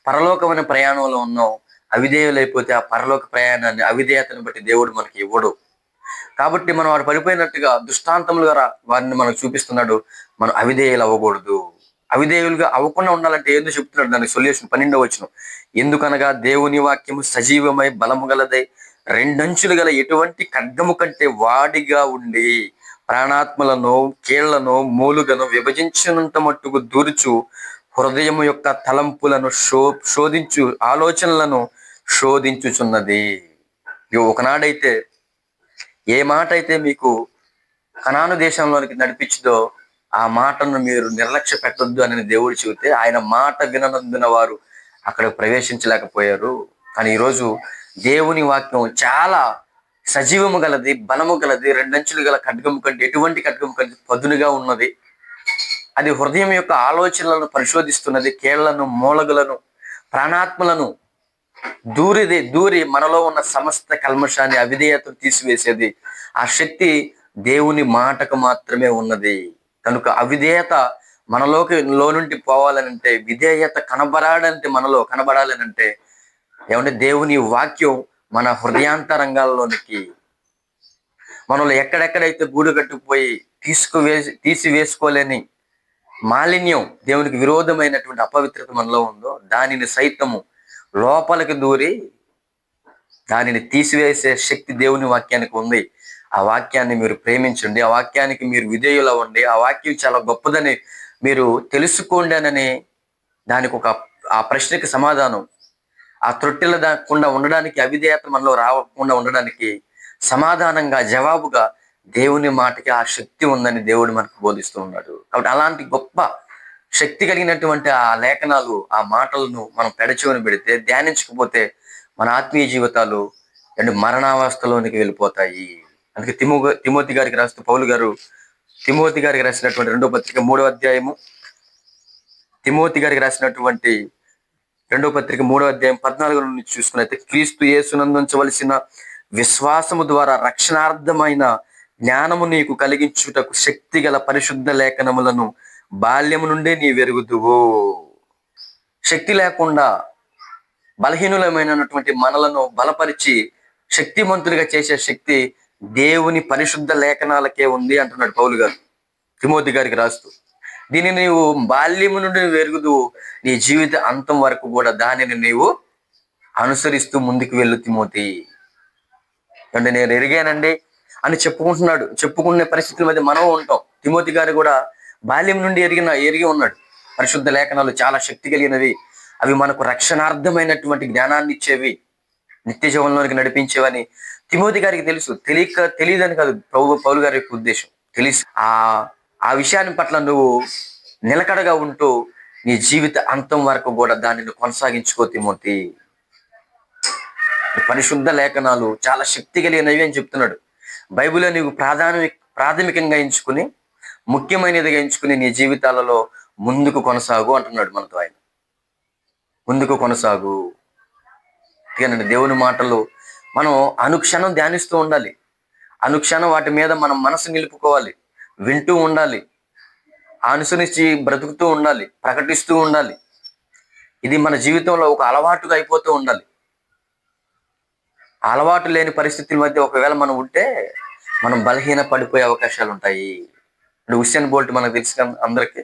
పరలోకమైన ప్రయాణంలో ఉన్నాం. అవిధేయులైపోతే ఆ పరలోక ప్రయాణాన్ని, అవిధేయతను బట్టి దేవుడు మనకి ఇవ్వడు. కాబట్టి మనం వాడు పడిపోయినట్టుగా దృష్టాంతములుగా వారిని మనకు చూపిస్తున్నాడు. మనం అవిధేయులు అవ్వకూడదు. అవిధేయులుగా అవ్వకుండా ఉండాలంటే ఏందో చెప్తున్నాడు, దానికి సొల్యూషన్ 12వ వచనం. ఎందుకనగా దేవుని వాక్యము సజీవమై బలము గలదై రెండంచులు గల ఎటువంటి ఖడ్గము కంటే వాడిగా ఉండి ప్రాణాత్మలను కీళ్లను మూలుగను విభజించినంత మట్టుకు దూర్చు హృదయము యొక్క తలంపులను శోధించు ఆలోచనలను శోధించుచున్నది. ఒకనాడైతే ఏ మాట అయితే మీకు కనాను దేశంలోనికి నడిపించదో ఆ మాటను మీరు నిర్లక్ష్య పెట్టొద్దు అని దేవుడు చెబితే, ఆయన మాట విననందున వారు అక్కడ ప్రవేశించలేకపోయారు. కానీ ఈరోజు దేవుని వాక్యం చాలా సజీవము గలది, బలము గలది, రెండంచులు గల ఖడ్గము కంటే, ఎటువంటి ఖడ్గము కంటే పదునుగా ఉన్నది. అది హృదయం యొక్క ఆలోచనలను పరిశోధిస్తున్నది. కీళ్లను, మూలగులను, ప్రాణాత్మలను దూరి మనలో ఉన్న సమస్త కల్మషాన్ని, అవిధేయతను తీసివేసేది ఆ శక్తి దేవుని మాటకు మాత్రమే ఉన్నది. కనుక అవిధేయత లో నుండి పోవాలనంటే, విధేయత మనలో కనబడాలనంటే ఏమంటే దేవుని వాక్యం మన హృదయాంతరంగాల్లోనికి, మనలో ఎక్కడెక్కడైతే గూడు కట్టుకుపోయి తీసివేసుకోలేని మాలిన్యం, దేవునికి విరోధమైనటువంటి అపవిత్రత మనలో ఉందో దానిని సైతము లోపలికి దూరి దానిని తీసివేసే శక్తి దేవుని వాక్యానికి ఉంది. ఆ వాక్యాన్ని మీరు ప్రేమించండి, ఆ వాక్యానికి మీరు విధేయులు అవ్వండి. ఆ వాక్యం చాలా గొప్పదని మీరు తెలుసుకోండి అని దానికి ఆ ప్రశ్నకి సమాధానం, ఆ త్రొట్టెల దాకుండా ఉండడానికి, అవిధేయత మనలో రాకుండా ఉండడానికి సమాధానంగా, జవాబుగా దేవుని మాటకి ఆ శక్తి ఉందని దేవుడు మనకు బోధిస్తూ ఉన్నాడు. కాబట్టి అలాంటి గొప్ప శక్తి కలిగినటువంటి ఆ లేఖనాలు, ఆ మాటలను మనం పెడచెవిన పెడితే, ధ్యానించకపోతే మన ఆత్మీయ జీవితాలు మరణావస్థలోనికి వెళ్ళిపోతాయి. అందుకే తిమోతి గారికి రాస్తూ పౌలు గారు తిమోతి గారికి రాసినటువంటి 2వ పత్రిక 3వ అధ్యాయము, తిమోతి గారికి రాసినటువంటి 2వ పత్రిక 3వ అధ్యాయం 14 నుండి చూసుకున్నైతే, క్రీస్తు యేసునందుంచవలసిన విశ్వాసము ద్వారా రక్షణార్థమైన జ్ఞానము నీకు కలిగించుటకు శక్తి గల పరిశుద్ధ లేఖనములను బాల్యము నుండే నీ వెరుగుదువు. శక్తి లేకుండా బలహీనులమైనటువంటి మనలను బలపరిచి శక్తిమంతులుగా చేసే శక్తి దేవుని పరిశుద్ధ లేఖనాలకే ఉంది అంటున్నాడు పౌలు గారు తిమోతి గారికి రాస్తూ. దీన్ని నీవు బాల్యము నుండి వెరుగుదువు, నీ జీవిత అంతం వరకు కూడా దానిని నీవు అనుసరిస్తూ ముందుకు వెళ్ళు తిమోతి. అంటే నేను ఎరిగానండి అని చెప్పుకునే పరిస్థితుల మధ్య మనం ఉంటాం. తిమోతి గారు కూడా బాల్యం నుండి ఎరిగి ఉన్నాడు. పరిశుద్ధ లేఖనాలు చాలా శక్తి కలిగినవి, అవి మనకు రక్షణార్థమైనటువంటి జ్ఞానాన్ని ఇచ్చేవి, నిత్య జీవనంలోనికి నడిపించేవని తిమోతి గారికి తెలుసు. తెలియదని కాదు పౌలు గారి యొక్క ఉద్దేశం, తెలుసు. ఆ విషయాన్ని పట్ల నువ్వు నిలకడగా ఉంటూ నీ జీవిత అంతం వరకు కూడా దానిని కొనసాగించుకో తిమోతి. పరిశుద్ధ లేఖనాలు చాలా శక్తి కలిగినవి అని చెప్తున్నాడు. బైబిల్ నీవు ప్రాథమికంగా ఎంచుకుని, ముఖ్యమైనదిగా ఎంచుకుని నీ జీవితాలలో ముందుకు కొనసాగు అంటున్నాడు మనతో ఆయన. ముందుకు కొనసాగు. ఇకనండి దేవుని మాటలు మనం అనుక్షణం ధ్యానిస్తూ ఉండాలి. అనుక్షణం వాటి మీద మనం మనసు నిలుపుకోవాలి, వింటూ ఉండాలి, అనుసరించి బ్రతుకుతూ ఉండాలి, ప్రకటిస్తూ ఉండాలి. ఇది మన జీవితంలో ఒక అలవాటుగా అయిపోతూ ఉండాలి. అలవాటు లేని పరిస్థితుల మధ్య ఒకవేళ మనం ఉంటే మనం బలహీన పడిపోయే అవకాశాలు ఉంటాయి. ఉసేన్ బోల్ట్ మనకు తెలుసు అందరికీ.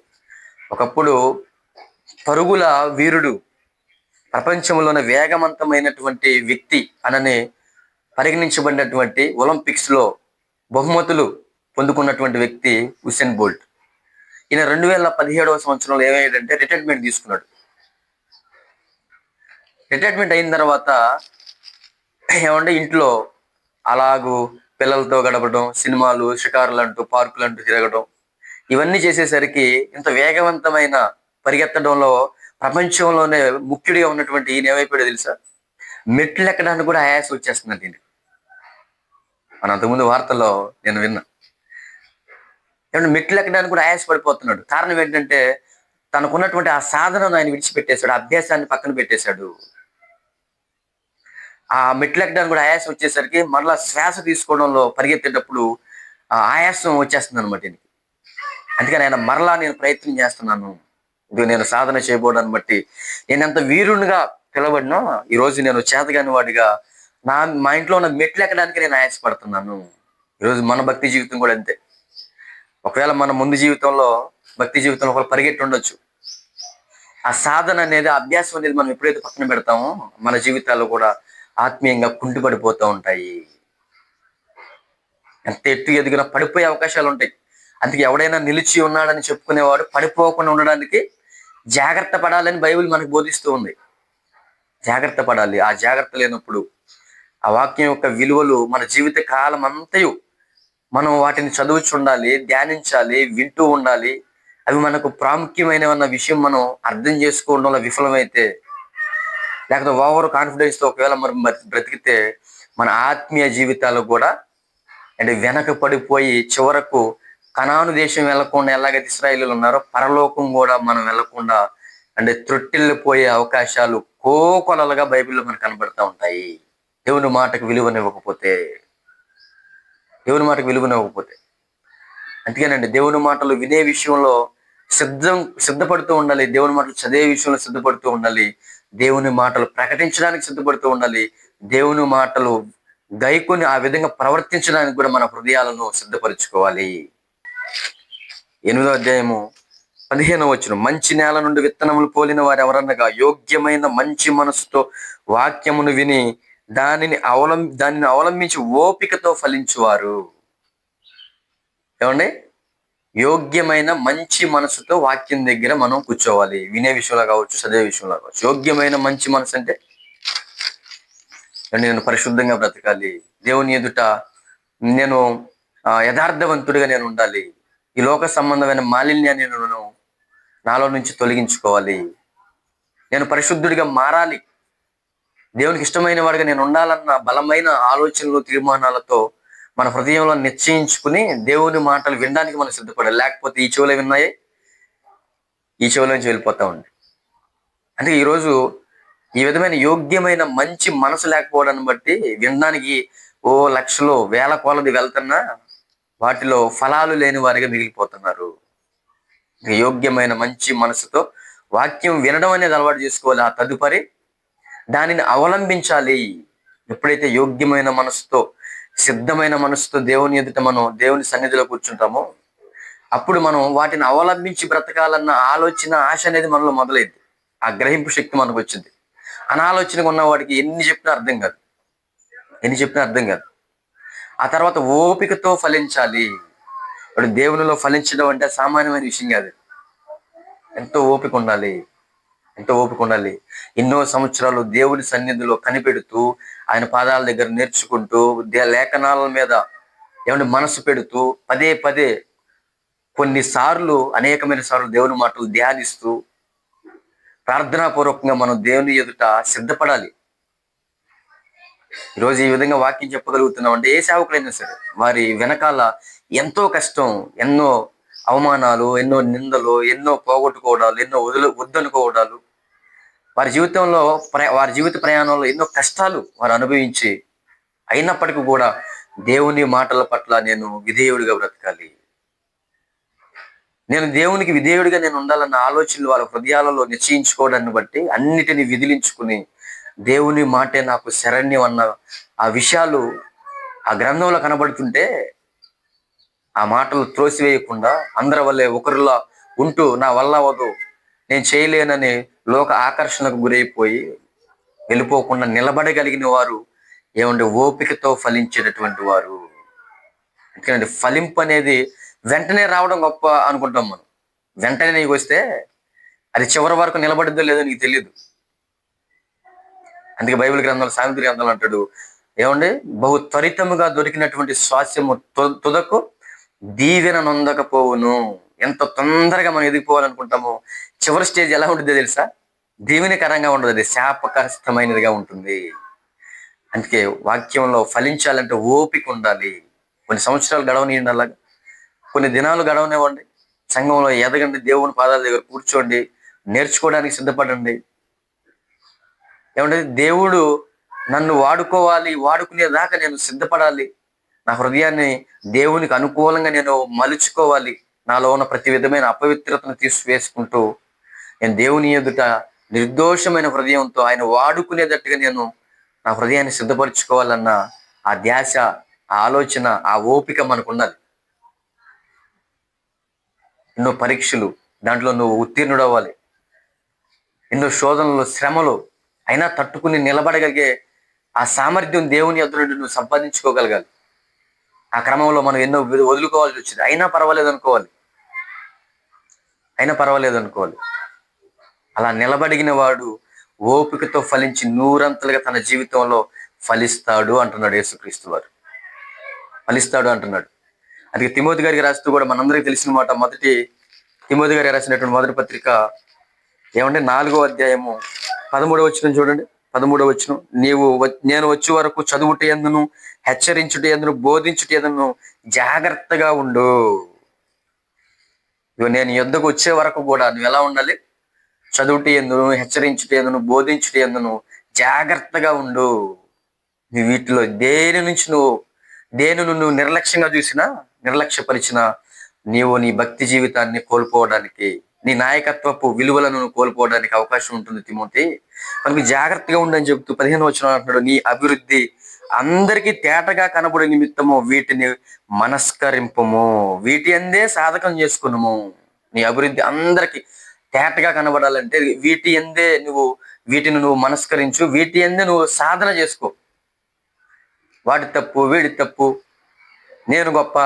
ఒకప్పుడు పరుగుల వీరుడు, ప్రపంచంలోని వేగవంతమైనటువంటి వ్యక్తి అనని పరిగణించబడినటువంటి ఒలింపిక్స్ లో బహుమతులు పొందుకున్నటువంటి వ్యక్తి ఉసేన్ బోల్ట్. ఈయన 2017వ సంవత్సరంలో ఏమయ్యాడంటే రిటైర్మెంట్ తీసుకున్నాడు. రిటైర్మెంట్ అయిన తర్వాత ఏమంటే ఇంట్లో అలాగూ పిల్లలతో గడపడం, సినిమాలు, షికారులు అంటూ పార్కులు అంటూ తిరగడం, ఇవన్నీ చేసేసరికి ఇంత వేగవంతమైన పరిగెత్తడంలో ప్రపంచంలోనే ముఖ్యుడిగా ఉన్నటువంటి ఈయన ఏమైపోయాడో తెలుసా? మెట్లు ఎక్కడానికి కూడా ఆయాసం వచ్చేస్తుందండి ఈయనకి. మన అంతకుముందు వార్తల్లో నేను విన్నా. ఏమంటే మెట్లు ఎక్కడానికి కూడా ఆయాస పడిపోతున్నాడు. కారణం ఏంటంటే తనకున్నటువంటి ఆ సాధనను ఆయన విడిచిపెట్టేశాడు, అభ్యాసాన్ని పక్కన పెట్టేశాడు. ఆ మెట్లు ఎక్కడానికి కూడా ఆయాసం వచ్చేసరికి మరలా శ్వాస తీసుకోవడంలో పరిగెత్తేటప్పుడు ఆ ఆయాసం వచ్చేస్తుంది అనమాట ఈయనకి. అందుకని ఆయన మరలా నేను ప్రయత్నం చేస్తున్నాను, ఇది నేను సాధన చేయబోవడాన్ని బట్టి నేను ఎంత వీరునిగా పిలబడినా ఈరోజు నేను చేతగాని వాడిగా మా ఇంట్లో ఉన్న మెట్లు ఎక్కడానికి నేను ఆయాసపడుతున్నాను. ఈరోజు మన భక్తి జీవితం కూడా అంతే. ఒకవేళ మన ముందు జీవితంలో భక్తి జీవితంలో ఒకరు పరిగెట్టి ఉండొచ్చు. ఆ సాధన అనేది, అభ్యాసం అనేది మనం ఎప్పుడైతే పక్కన పెడతామో మన జీవితాల్లో కూడా ఆత్మీయంగా కుంటుపడిపోతూ ఉంటాయి. ఎంత ఎత్తు ఎదిగినా పడిపోయే అవకాశాలు ఉంటాయి. అందుకే ఎవడైనా నిలిచి ఉన్నాడని చెప్పుకునేవాడు పడిపోకుండా ఉండడానికి జాగ్రత్త పడాలని బైబిల్ మనకు బోధిస్తూ ఉంది. జాగ్రత్త పడాలి. ఆ జాగ్రత్త లేనప్పుడు ఆ వాక్యం యొక్క విలువలు మన జీవిత కాలం అంతయు మనం వాటిని చదువుచుండాలి, ధ్యానించాలి, వింటూ ఉండాలి. అవి మనకు ప్రాముఖ్యమైనవన్న విషయం మనం అర్థం చేసుకోవడంలో విఫలమైతే, లేకపోతే ఓవర్ కాన్ఫిడెన్స్ తో ఒకవేళ మనం బ్రతికితే మన ఆత్మీయ జీవితాలు కూడా అంటే వెనక పడిపోయి చివరకు కనాను దేశం వెళ్లకుండా ఎలాగైతే ఇశ్రాయేలీయులు ఉన్నారో పరలోకం కూడా మనం వెళ్లకుండా అంటే త్రొట్టిల్లిపోయే అవకాశాలు కోకొలలుగా బైబిల్లో మనకు కనబడతా ఉంటాయి. దేవుని మాటకు విలువనివ్వకపోతే, దేవుని మాటకు విలువనివ్వకపోతే. అందుకేనండి దేవుని మాటలు వినే విషయంలో సిద్ధపడుతూ ఉండాలి. దేవుని మాటలు చదివే విషయంలో సిద్ధపడుతూ ఉండాలి. దేవుని మాటలు ప్రకటించడానికి సిద్ధపడుతూ ఉండాలి. దేవుని మాటలు గైకొని ఆ విధంగా ప్రవర్తించడానికి కూడా మన హృదయాలను సిద్ధపరచుకోవాలి. 8వ అధ్యాయము 15వ వచనం, మంచి నేల నుండి విత్తనములు పోలిన వారు ఎవరనగా యోగ్యమైన మంచి మనసుతో వాక్యమును విని దానిని అవలంబించి ఓపికతో ఫలించువారు. ఏమండి? యోగ్యమైన మంచి మనసుతో వాక్యం దగ్గర మనం కూర్చోవాలి. వినే విషయంలో కావచ్చు, చదివే విషయంలో కావచ్చు. యోగ్యమైన మంచి మనసు అంటే నేను పరిశుద్ధంగా బ్రతకాలి, దేవుని ఎదుట నేను యథార్థవంతుడిగా నేను ఉండాలి, ఈ లోక సంబంధమైన మాలిన్యాన్ని నేను నాలో నుంచి తొలగించుకోవాలి, నేను పరిశుద్ధుడిగా మారాలి, దేవునికి ఇష్టమైన వాడిగా నేను ఉండాలన్న బలమైన ఆలోచనలు, తీర్మానాలతో మన హృదయంలో నిశ్చయించుకుని దేవుని మాటలు వినడానికి మనం సిద్ధపడాలి. లేకపోతే ఈ చెవులో విన్నాయి ఈ చెవుల నుంచి వెళ్ళిపోతా ఉంది. అంటే ఈరోజు ఈ విధమైన యోగ్యమైన మంచి మనసు లేకపోవడాన్ని బట్టి వినడానికి లక్షలు వేల కొలది వెళ్తున్నా వాటిలో ఫలాలు లేని వారిగా మిగిలిపోతున్నారు. యోగ్యమైన మంచి మనసుతో వాక్యం వినడం అనేది అలవాటు చేసుకోవాలి. ఆ తదుపరి దానిని అవలంబించాలి. ఎప్పుడైతే యోగ్యమైన మనసుతో, సిద్ధమైన మనసుతో దేవుని ఎదుట మనం దేవుని సన్నిధిలో కూర్చుంటామో అప్పుడు మనం వాటిని అవలంబించి బ్రతకాలన్న ఆలోచన, ఆశ అనేది మనలో మొదలైంది. ఆ గ్రహింపు శక్తి మనకు వచ్చింది. అనాలోచనగా ఉన్న వాడికి ఎన్ని చెప్పినా అర్థం కాదు. ఆ తర్వాత ఓపికతో ఫలించాలి. ఇప్పుడు దేవునిలో ఫలించడం అంటే సామాన్యమైన విషయం కాదు. ఎంతో ఓపిక ఉండాలి. ఎన్నో సంవత్సరాలు దేవుని సన్నిధిలో కనిపెడుతూ, ఆయన పాదాల దగ్గర నేర్చుకుంటూ, లేఖనాల మీద మనసు పెడుతూ, పదే అనేకమైన సార్లు దేవుని మాటలు ధ్యానిస్తూ, ప్రార్థనాపూర్వకంగా మనం దేవుని ఎదుట సిద్ధపడాలి. ఈరోజు ఈ విధంగా వాక్యం చెప్పగలుగుతున్నాం అంటే ఏ సేవకులైనా సరే వారి వెనకాల ఎంతో కష్టం, ఎన్నో అవమానాలు, ఎన్నో నిందలు, ఎన్నో పోగొట్టుకోవడాలు, ఎన్నో వద్దనుకోవడాలు, వారి జీవిత ప్రయాణంలో ఎన్నో కష్టాలు వారు అనుభవించి అయినప్పటికీ కూడా దేవుని మాటల పట్ల నేను విధేయుడిగా బ్రతకాలి, నేను దేవునికి విధేయుడిగా నేను ఉండాలన్న ఆలోచనలు వాళ్ళ హృదయాలలో నిశ్చయించుకోవడాన్ని బట్టి అన్నిటినీ విదిలించుకుని దేవుని మాటే నాకు శరణ్యం అన్న ఆ విషయాలు ఆ గ్రంథంలో కనబడుతుంటే ఆ మాటలు త్రోసివేయకుండా అందరి వల్లే ఒకరిలా ఉంటూ నా వల్ల అవదు, నేను చేయలేనని లోక ఆకర్షణకు గురైపోయి వెళ్ళిపోకుండా నిలబడగలిగిన వారు ఏమంటే ఓపికతో ఫలించేటటువంటి వారు. ఎందుకంటే ఫలింపు అనేది వెంటనే రావడం గొప్ప అనుకుంటాం మనం. వెంటనే నీకు వస్తే అది చివరి వరకు నిలబడిద్దో లేదో నీకు తెలియదు. అందుకే బైబిల్ గ్రంథాలు, సామెతల గ్రంథాలు అంటాడు ఏమండి, బహు త్వరితముగా దొరికినటువంటి స్వాస్యము తుదకు దీవెన నొందకపోవును. ఎంత తొందరగా మనం ఎదిగిపోవాలనుకుంటామో చివరి స్టేజ్ ఎలా ఉంటుందో తెలుసా? దీవెనకరంగా ఉండదు, అది శాపకరమైనదిగా ఉంటుంది. అందుకే వాక్యంలో ఫలించాలంటే ఓపిక ఉండాలి. కొన్ని సంవత్సరాలు గడవనియండి, అలాగా కొన్ని దినాలు గడవనివ్వండి. సంఘంలో ఎదగండి, దేవుని పాదాల దగ్గర కూర్చోండి, నేర్చుకోవడానికి సిద్ధపడండి. ఏమంటే దేవుడు నన్ను వాడుకోవాలి, వాడుకునేదాకా నేను సిద్ధపడాలి. నా హృదయాన్ని దేవునికి అనుకూలంగా నేను మలుచుకోవాలి. నాలో ఉన్న ప్రతి విధమైన అపవిత్రతను తీసివేసుకుంటూ నేను దేవుని ఎదుట నిర్దోషమైన హృదయంతో ఆయన వాడుకునేటట్టుగా నేను నా హృదయాన్ని సిద్ధపరచుకోవాలన్న ఆ ధ్యాస, ఆ ఆలోచన, ఆ ఓపిక మనకు ఉన్నది. ఎన్నో పరీక్షలు, దాంట్లో నువ్వు ఉత్తీర్ణుడవ్వాలి. ఎన్నో శోధనలు, శ్రమలు, అయినా తట్టుకుని నిలబడగలిగే ఆ సామర్థ్యం దేవుని ఎదురు నుండి నువ్వు సంపాదించుకోగలగాలి. ఆ క్రమంలో మనం ఎన్నో వదులుకోవాల్సి వచ్చింది, అయినా పర్వాలేదు అనుకోవాలి. అలా నిలబడిగిన వాడు ఓపికతో ఫలించి నూరంతలుగా తన జీవితంలో ఫలిస్తాడు అంటున్నాడు యేసుక్రీస్తు వారు. ఫలిస్తాడు అంటున్నాడు. అందుకే తిమోతి గారికి రాస్తూ కూడా మనందరికీ తెలిసిన మాట, మొదటి తిమోతి గారికి రాసినటువంటి మొదటి పత్రిక ఏమంటే 4వ అధ్యాయము 13వ వచనం చూడండి. 13వ వచనం, నేను వచ్చే వరకు చదువుట యందును, హెచ్చరించుట యందును, బోధించుట యందును జాగ్రత్తగా ఉండు. నేను యుద్ధకు వచ్చే వరకు కూడా నువ్వు ఎలా ఉండాలి? చదువుట యందును, హెచ్చరించుట యందును, బోధించుట యందును జాగ్రత్తగా ఉండు. వీటిలో దేనిని నువ్వు నిర్లక్ష్యంగా చూసినా, నిర్లక్ష్యపరిచినా నీవు నీ భక్తి జీవితాన్ని కోల్పోవడానికి, నీ నాయకత్వపు విలువలను కోల్పోవడానికి అవకాశం ఉంటుంది తిమోతి. మనకు జాగ్రత్తగా ఉండని చెప్తూ 15వ వచనం అంటున్నాడు, నీ అభివృద్ధి అందరికీ తేటగా కనబడే నిమిత్తము వీటిని మనస్కరింపము, వీటి అందే సాధకం చేసుకున్నాము. నీ అభివృద్ధి అందరికి తేటగా కనబడాలంటే వీటిని నువ్వు మనస్కరించు, వీటి అందే నువ్వు సాధన చేసుకో. వాడి తప్పు, వీడి తప్పు, నేను గొప్ప,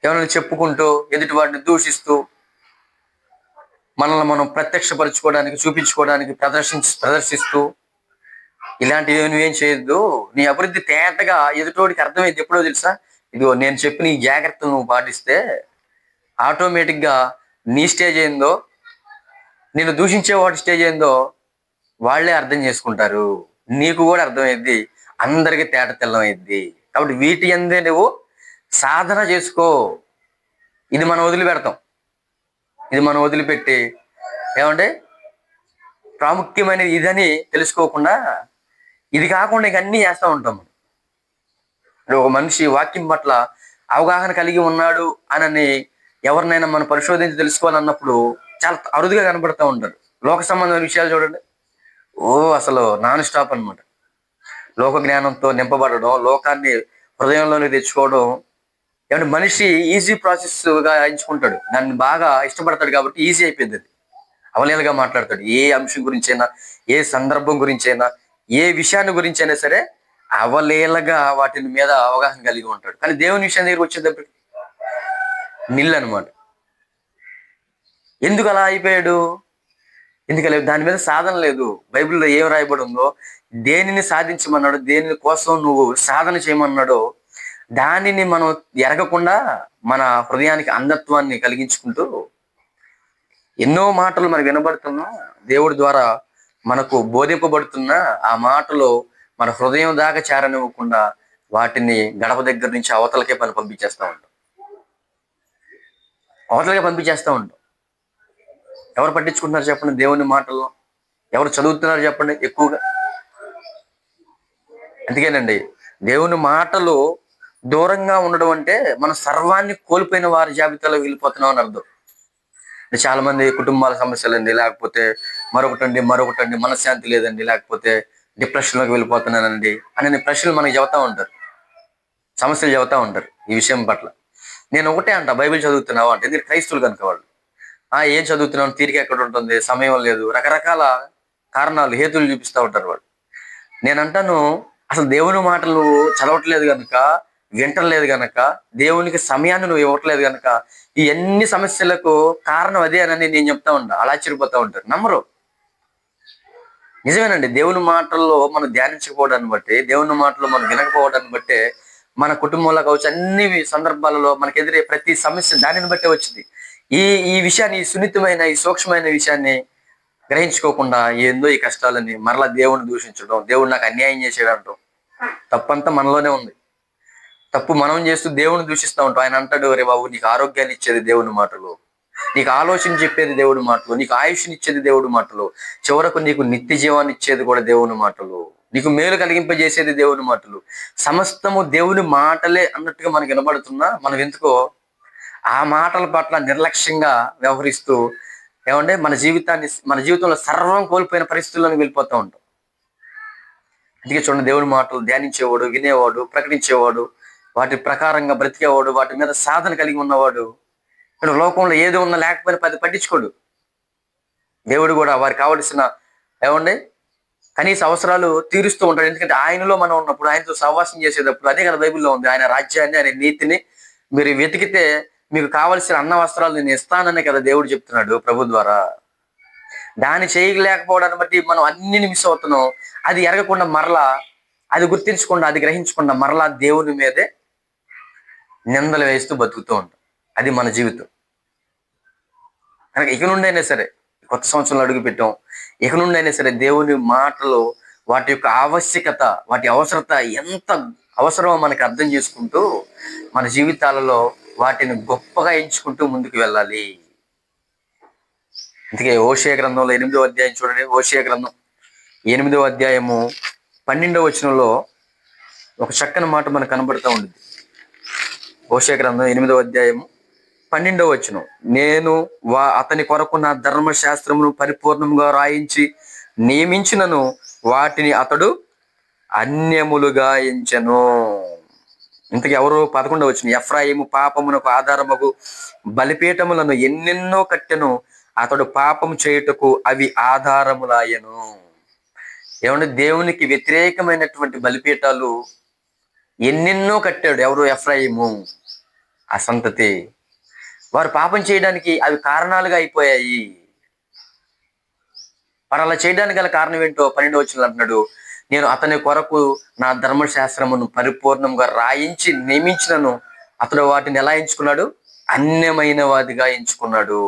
ఏమైనా చెప్పుకుంటూ ఎదుటి వాడిని దూషిస్తూ మనల్ని మనం ప్రత్యక్షపరచుకోవడానికి, చూపించుకోవడానికి ప్రదర్శిస్తూ ఇలాంటివి నువ్వేం చేయొద్దు. నీ అభివృద్ధి తేటగా ఎదుటోడికి అర్థమైంది ఎప్పుడో తెలుసా? ఇదిగో నేను చెప్పిన ఈ జాగ్రత్తలు నువ్వు పాటిస్తే ఆటోమేటిక్గా నీ స్టేజ్ ఏందో, నేను దూషించేవాడి స్టేజ్ ఏందో వాళ్ళే అర్థం చేసుకుంటారు. నీకు కూడా అర్థమైద్ది, అందరికీ తేట తెల్లమైద్ది. కాబట్టి వీటి అందే నువ్వు సాధన చేసుకో. ఇది మనం వదిలిపెట్టి ఏమంటే ప్రాముఖ్యమైనది ఇదని తెలుసుకోకుండా ఇది కాకుండా ఇక అన్నీ చేస్తూ ఉంటాం. ఒక మనిషి వాక్యం పట్ల అవగాహన కలిగి ఉన్నాడు అని ఎవరినైనా మనం పరిశోధించి తెలుసుకోవాలన్నప్పుడు చాలా అరుదుగా కనబడుతూ ఉంటారు. లోక సంబంధమైన విషయాలు చూడండి, అసలు నాన్ స్టాప్ అనమాట. లోక జ్ఞానంతో నింపబడడం, లోకాన్ని హృదయంలోకి తెచ్చుకోవడం, ఏమంటే మనిషి ఈజీ ప్రాసెస్గా ఎంచుకుంటాడు, దాన్ని బాగా ఇష్టపడతాడు కాబట్టి ఈజీ అయిపోయింది. అది అవలీలగా మాట్లాడతాడు. ఏ అంశం గురించైనా, ఏ సందర్భం గురించైనా, ఏ విషయాన్ని గురించైనా సరే అవలీలగా వాటి మీద అవగాహన కలిగి ఉంటాడు. కానీ దేవుని విషయం దగ్గరికి వచ్చేటప్పటికి నిల్ అనమాట. ఎందుకు అలా అయిపోయాడు? ఎందుకలేదు? దాని మీద సాధన లేదు. బైబిల్లో ఏం రాయబడి ఉందో, దేనిని సాధించమన్నాడో, దేని కోసం నువ్వు సాధన చేయమన్నాడో దానిని మనం ఎరగకుండా మన హృదయానికి అంధత్వాన్ని కలిగించుకుంటూ ఎన్నో మాటలు మనకు వినబడుతున్నా, దేవుడి ద్వారా మనకు బోధింపబడుతున్నా ఆ మాటలు మన హృదయం దాకా చేరనివ్వకుండా వాటిని గడప దగ్గర నుంచి అవతలకే పంపించేస్తూ ఉంటాం. ఎవరు పట్టించుకుంటున్నారు చెప్పండి? దేవుని మాటల్లో ఎవరు చదువుతున్నారు చెప్పండి ఎక్కువగా? అందుకేనండి, దేవుని మాటలు దూరంగా ఉండడం అంటే మనం సర్వాన్ని కోల్పోయిన వారి జాబితాలో వెళ్ళిపోతున్నాం అని అర్థం. చాలా మంది కుటుంబాల సమస్యలండి, లేకపోతే మరొకటండి మనశ్శాంతి లేదండి, లేకపోతే డిప్రెషన్లోకి వెళ్ళిపోతున్నానండి అని ప్రశ్నలు మనకి చెబుతూ ఉంటారు, సమస్యలు చెబుతూ ఉంటారు. ఈ విషయం పట్ల నేను ఒకటే అంట, బైబిల్ చదువుతున్నావు అంటే ఇది క్రైస్తవులు కనుక వాళ్ళు ఏం చదువుతున్నాను, తీరిక ఎక్కడ ఉంటుంది, సమయం లేదు, రకరకాల కారణాలు, హేతులు చూపిస్తూ ఉంటారు వాళ్ళు. నేనంటాను, అసలు దేవుని మాటలు నువ్వు చదవట్లేదు గనుక, వింటలేదు గనక, దేవునికి సమయాన్ని నువ్వు ఇవ్వట్లేదు గనక, ఈ అన్ని సమస్యలకు కారణం అదే అని నేను చెప్తా ఉంటా. అలా ఆశ్చర్యపోతా ఉంటారు, నమ్మరు. నిజమేనండి. దేవుని మాటల్లో మనం ధ్యానించకపోవడాన్ని బట్టి, దేవుని మాటలు మనం వినకపోవడాన్ని బట్టే మన కుటుంబంలో కావచ్చు, అన్ని సందర్భాలలో మనకు ఎదురే ప్రతి సమస్య దానిని బట్టే వచ్చింది. ఈ ఈ విషయాన్ని, ఈ సున్నితమైన, ఈ సూక్ష్మమైన విషయాన్ని గ్రహించుకోకుండా ఏందో ఈ కష్టాలని మరలా దేవుని దూషించడం, దేవుడు నాకు అన్యాయం చేసేయడంటాం. తప్పంతా మనలోనే ఉంది. తప్పు మనం చేస్తూ దేవుని దూషిస్తూ ఉంటాం. ఆయన అంటాడు, రే బాబు, నీకు ఆరోగ్యాన్ని ఇచ్చేది దేవుని మాటలు, నీకు ఆలోచన చెప్పేది దేవుడి మాటలు, నీకు ఆయుష్నిచ్చేది దేవుడి మాటలు, చివరకు నీకు నిత్య జీవాన్ని ఇచ్చేది కూడా దేవుని మాటలు, నీకు మేలు కలిగింపజేసేది దేవుని మాటలు. సమస్తము దేవుని మాటలే అన్నట్టుగా మనకు వినబడుతున్నా మనం ఎందుకో ఆ మాటల పట్ల నిర్లక్ష్యంగా వ్యవహరిస్తూ మన జీవితంలో సర్వం కోల్పోయిన పరిస్థితుల్లోకి వెళ్ళిపోతూ ఉంటాం. అందుకే చూడండి, దేవుని మాటలు ధ్యానించేవాడు, వినేవాడు, ప్రకటించేవాడు, వాటి ప్రకారంగా బ్రతికేవాడు, వాటి మీద సాధన కలిగి ఉన్నవాడు, ఇక్కడ లోకంలో ఏది ఉన్నా లేకపోయినా పట్టించుకోడు. దేవుడు కూడా వారికి కావలసిన కనీస అవసరాలు తీరుస్తూ ఉంటాడు. ఎందుకంటే ఆయనలో మనం ఉన్నప్పుడు, ఆయనతో సహవాసం చేసేటప్పుడు, అదే కదా బైబిల్లో ఉంది, ఆయన రాజ్యాన్ని, ఆయన నీతిని మీరు వెతికితే మీకు కావలసిన అన్న వస్త్రాలు నేను ఇస్తాననే కదా దేవుడు చెప్తున్నాడు ప్రభు ద్వారా. దాన్ని చేయలేకపోవడాన్ని బట్టి మనం అన్నిని మిస్ అవుతున్నాం. అది ఎరగకుండా మరలా, అది గుర్తించకుండా, అది గ్రహించకుండా మరలా దేవుని మీదే నిందలు వేస్తూ బతుకుతూ ఉంటాం. అది మన జీవితం. కనుక ఇక నుండి అయినా సరే, కొత్త సంవత్సరంలో అడుగు పెట్టాం, ఇక నుండి అయినా సరే దేవుని మాటలు, వాటి యొక్క ఆవశ్యకత, వాటి అవసరత ఎంత అవసరమో మనకి అర్థం చేసుకుంటూ మన జీవితాలలో వాటిని గొప్పగా ఎంచుకుంటూ ముందుకు వెళ్ళాలి. అందుకే హోషేయ గ్రంథంలో 8వ అధ్యాయం చూడండి. హోషేయ గ్రంథం 8వ అధ్యాయము 12వ వచనంలో ఒక చక్కని మాట మనకు కనబడుతూ ఉంది. హోషేయ గ్రంథం 8వ అధ్యాయము 12వ వచనం, నేను అతని కొరకు నా ధర్మశాస్త్రమును పరిపూర్ణంగా రాయించి నియమించినను వాటిని అతడు అన్యములుగా ఎంచెను. ఇంతకు ఎవరు? 11వ వచనం, ఎఫ్రాయిము పాపమునకు ఆధారముగు బలిపీఠములను ఎన్నెన్నో కట్టెను, అతడు పాపము చేయుటకు అవి ఆధారములాయను. దేవునికి వ్యతిరేకమైనటువంటి బలిపీఠాలు ఎన్నెన్నో కట్టాడు. ఎవరు? ఎఫ్రాయిము, ఆ సంతతి. వారు పాపం చేయడానికి అవి కారణాలుగా అయిపోయాయి. వారు అలా చేయడానికి గల కారణం ఏంటో 12వ వచనంలో అంటున్నాడు, నేను అతని కొరకు నా ధర్మశాస్త్రమును పరిపూర్ణంగా రాయించి నియమించినను అతడు వాటిని ఎలా ఎంచుకున్నాడు? అన్యమైన వాదిగా ఎంచుకున్నాడు.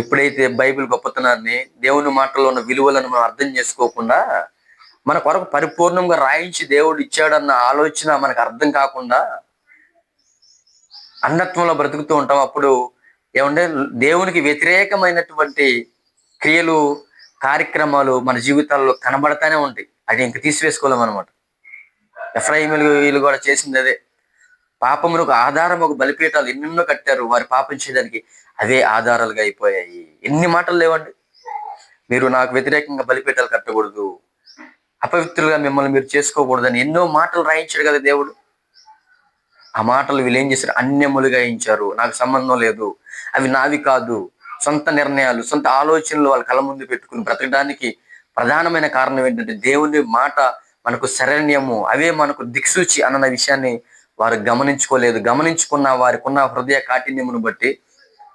ఎప్పుడైతే బైబిల్ గొప్పతనాన్ని, దేవుని మాటల్లో ఉన్న విలువలను మనం అర్థం చేసుకోకుండా, మన కొరకు పరిపూర్ణంగా రాయించి దేవుడు ఇచ్చాడన్న ఆలోచన మనకు అర్థం కాకుండా అన్నత్వంలో బ్రతుకుతూ ఉంటాం. అప్పుడు దేవునికి వ్యతిరేకమైనటువంటి క్రియలు, కార్యక్రమాలు మన జీవితాల్లో కనబడతానే ఉంటాయి. అది ఇంక తీసివేసుకోలేం అనమాట. ఎఫ్రాయిములు వీళ్ళు కూడా చేసింది అదే. పాపమునకు ఆధారం ఒక బలిపీఠాలు ఎన్నెన్నో కట్టారు వారి పాపం చేయడానికి, అవే ఆధారాలుగా అయిపోయాయి. ఎన్ని మాటలు లేవండి. మీరు నాకు వ్యతిరేకంగా బలిపీఠాలు కట్టకూడదు, అపవిత్రులుగా మిమ్మల్ని మీరు చేసుకోకూడదని ఎన్నో మాటలు రాయించాడు కదా దేవుడు. ఆ మాటలు వీళ్ళు ఏం చేశారు? అన్యములుగా ఇచ్చారు. నాకు సంబంధం లేదు, అవి నావి కాదు, సొంత నిర్ణయాలు, సొంత ఆలోచనలు వాళ్ళ కళ్ళ ముందు పెట్టుకుని బ్రతకడానికి ప్రధానమైన కారణం ఏంటంటే దేవుని మాట మనకు శరణ్యము, అవే మనకు దిక్సూచి అన్న విషయాన్ని వారు గమనించుకోలేదు. గమనించుకున్న వారికి ఉన్న హృదయ కాఠిన్యమును బట్టి,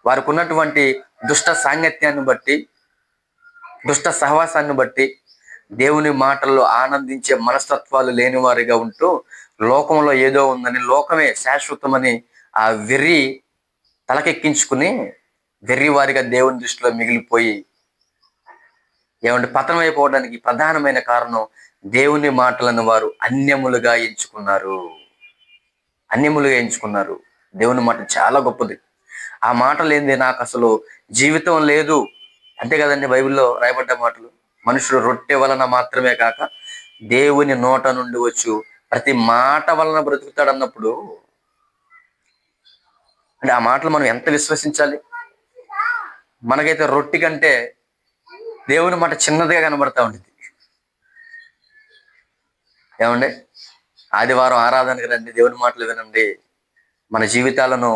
వారికి ఉన్నటువంటి దుష్ట సాంగత్యాన్ని బట్టి, దుష్ట సహవాసాన్ని బట్టి, దేవుని మాటల్లో ఆనందించే మనస్తత్వాలు లేని వారిగా ఉంటూ లోకంలో ఏదో ఉందని, లోకమే శాశ్వతమని ఆ వెర్రి తలకెక్కించుకుని వెర్రి వారిగా దేవుని దృష్టిలో మిగిలిపోయి పతనం అయిపోవడానికి ప్రధానమైన కారణం దేవుని మాటలను వారు అన్యములుగా ఎంచుకున్నారు. దేవుని మాట చాలా గొప్పది. ఆ మాట లేనిదే నాకు అసలు జీవితం లేదు, అంతే కదండి బైబిల్లో రాయబడ్డ మాటలు. మనుషుడు రొట్టె వలన మాత్రమే కాక దేవుని నోట నుండి వచ్చు ప్రతి మాట వలన బ్రతుకుతాడు అన్నప్పుడు, అంటే ఆ మాటలు మనం ఎంత విశ్వసించాలి? మనకైతే రొట్టె కంటే దేవుని మాట చిన్నదిగా కనబడతా ఉంటుంది. ఆదివారం ఆరాధనకు రండి, దేవుని మాటలు వినండి. మన జీవితాలను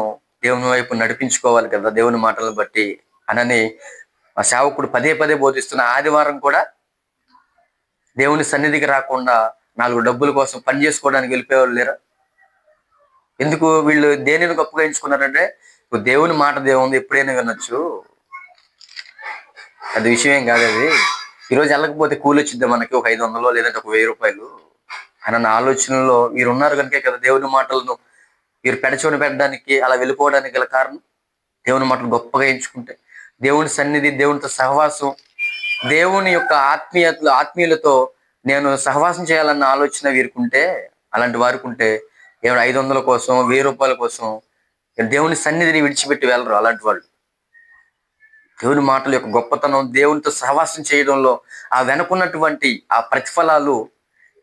దేవుని వైపు నడిపించుకోవాలి కదా దేవుని మాటలను బట్టి అనని ఆ సేవకుడు పదే పదే బోధిస్తున్న ఆదివారం కూడా దేవుని సన్నిధికి రాకుండా 4 డబ్బుల కోసం పని చేసుకోవడానికి వెళ్ళిపోయేవాళ్ళు లేరా? ఎందుకు వీళ్ళు దేనిని గొప్పగా ఎంచుకున్నారంటే, దేవుని మాట దేవుంది ఎప్పుడైనా వినొచ్చు, అది విషయం ఏం కాదు అది. ఈరోజు వెళ్ళకపోతే కూలి వచ్చిద్ది మనకి ఒక 500 లేదంటే ఒక 1000 రూపాయలు అన్న ఆలోచనలో వీరు ఉన్నారు కనుకే కదా దేవుని మాటలను వీరు పెడచోని పెట్టడానికి అలా వెళ్ళిపోవడానికి గల కారణం. దేవుని మాటలు గొప్పగా ఎంచుకుంటే, దేవుని సన్నిధి, దేవునితో సహవాసం, దేవుని యొక్క ఆత్మీయులతో నేను సహవాసం చేయాలన్న ఆలోచన వీరుకుంటే, అలాంటి వారుకుంటే దేవుడు 500 కోసం 1000 రూపాయల కోసం దేవుని సన్నిధిని విడిచిపెట్టి వెళ్ళరు అలాంటి వాళ్ళు. దేవుని మాటల యొక్క గొప్పతనం, దేవునితో సహవాసం చేయడంలో ఆ వెనుకున్నటువంటి ఆ ప్రతిఫలాలు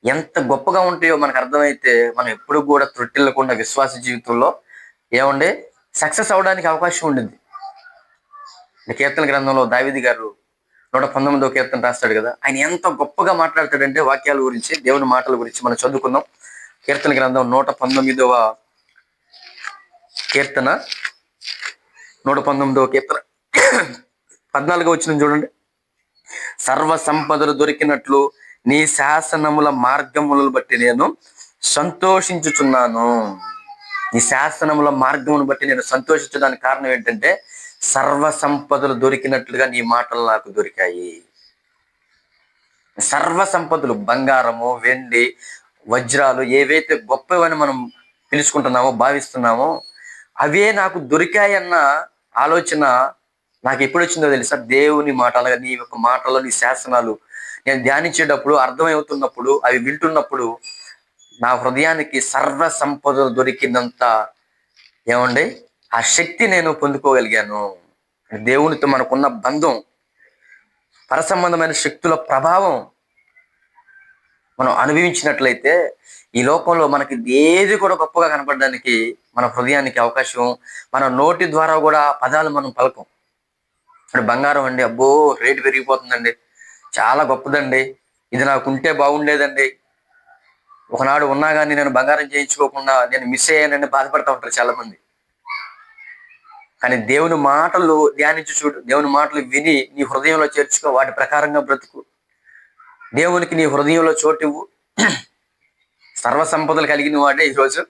ఎంత గొప్పగా ఉంటాయో మనకు అర్థమైతే మనం ఎప్పుడు కూడా త్రొట్టిల్లకుండా విశ్వాస జీవితంలో ఏమండే సక్సెస్ అవడానికి అవకాశం ఉండింది. కీర్తన గ్రంథంలో దావీదు గారు 119వ కీర్తన రాస్తాడు కదా, ఆయన ఎంత గొప్పగా మాట్లాడతాడంటే వాక్యాల గురించి, దేవుని మాటల గురించి మనం చదువుకుందాం. కీర్తన గ్రంథం 119వ కీర్తన 119వ కీర్తన 14వ వచనం చూడండి. సర్వ సంపదలు దొరికినట్లు నీ శాసనముల మార్గములను బట్టి నేను సంతోషించుచున్నాను. నీ శాసనముల మార్గమును బట్టి నేను సంతోషించడానికి కారణం ఏంటంటే, సర్వ సంపదలు దొరికినట్లుగా నీ మాటలు నాకు దొరికాయి. సర్వ సంపదలు, బంగారము, వెండి, వజ్రాలు, ఏవైతే గొప్పవని మనం పిలుచుకుంటున్నామో, భావిస్తున్నామో, అవే నాకు దొరికాయన్న ఆలోచన నాకు ఎప్పుడు వచ్చిందో తెలుసా? దేవుని మాట, అలాగే నీ యొక్క మాటలు, నీ శాసనాలు నేను ధ్యానించేటప్పుడు, అర్థమవుతున్నప్పుడు, అవి వింటున్నప్పుడు నా హృదయానికి సర్వ సంపదలు దొరికినంత ఏమండి ఆ శక్తి నేను పొందుకోగలిగాను. దేవునితో మనకున్న బంధం, పరసంబంధమైన శక్తుల ప్రభావం మనం అనుభవించినట్లయితే ఈ లోకంలో మనకి ఏది కూడా గొప్పగా కనపడడానికి మన హృదయానికి అవకాశం, మన నోటి ద్వారా కూడా పదాలు మనం పలకం. బంగారం అండి, అబ్బో రేటు పెరిగిపోతుందండి, చాలా గొప్పదండి, ఇది నాకు ఉంటే బాగుండేదండి, ఒకనాడు ఉన్నా కానీ నేను బంగారం చేయించుకోకుండా నేను మిస్ అయ్యానని బాధపడతా ఉంటారు చాలా మంది. కానీ దేవుని మాటలు ధ్యానించి చూడు, దేవుని మాటలు విని నీ హృదయంలో చేర్చుకో, వాటి ప్రకారంగా బ్రతుకు, దేవునికి నీ హృదయంలో చోటివ్వు. సర్వ సంపదలు కలిగిన వాడే ఈరోజు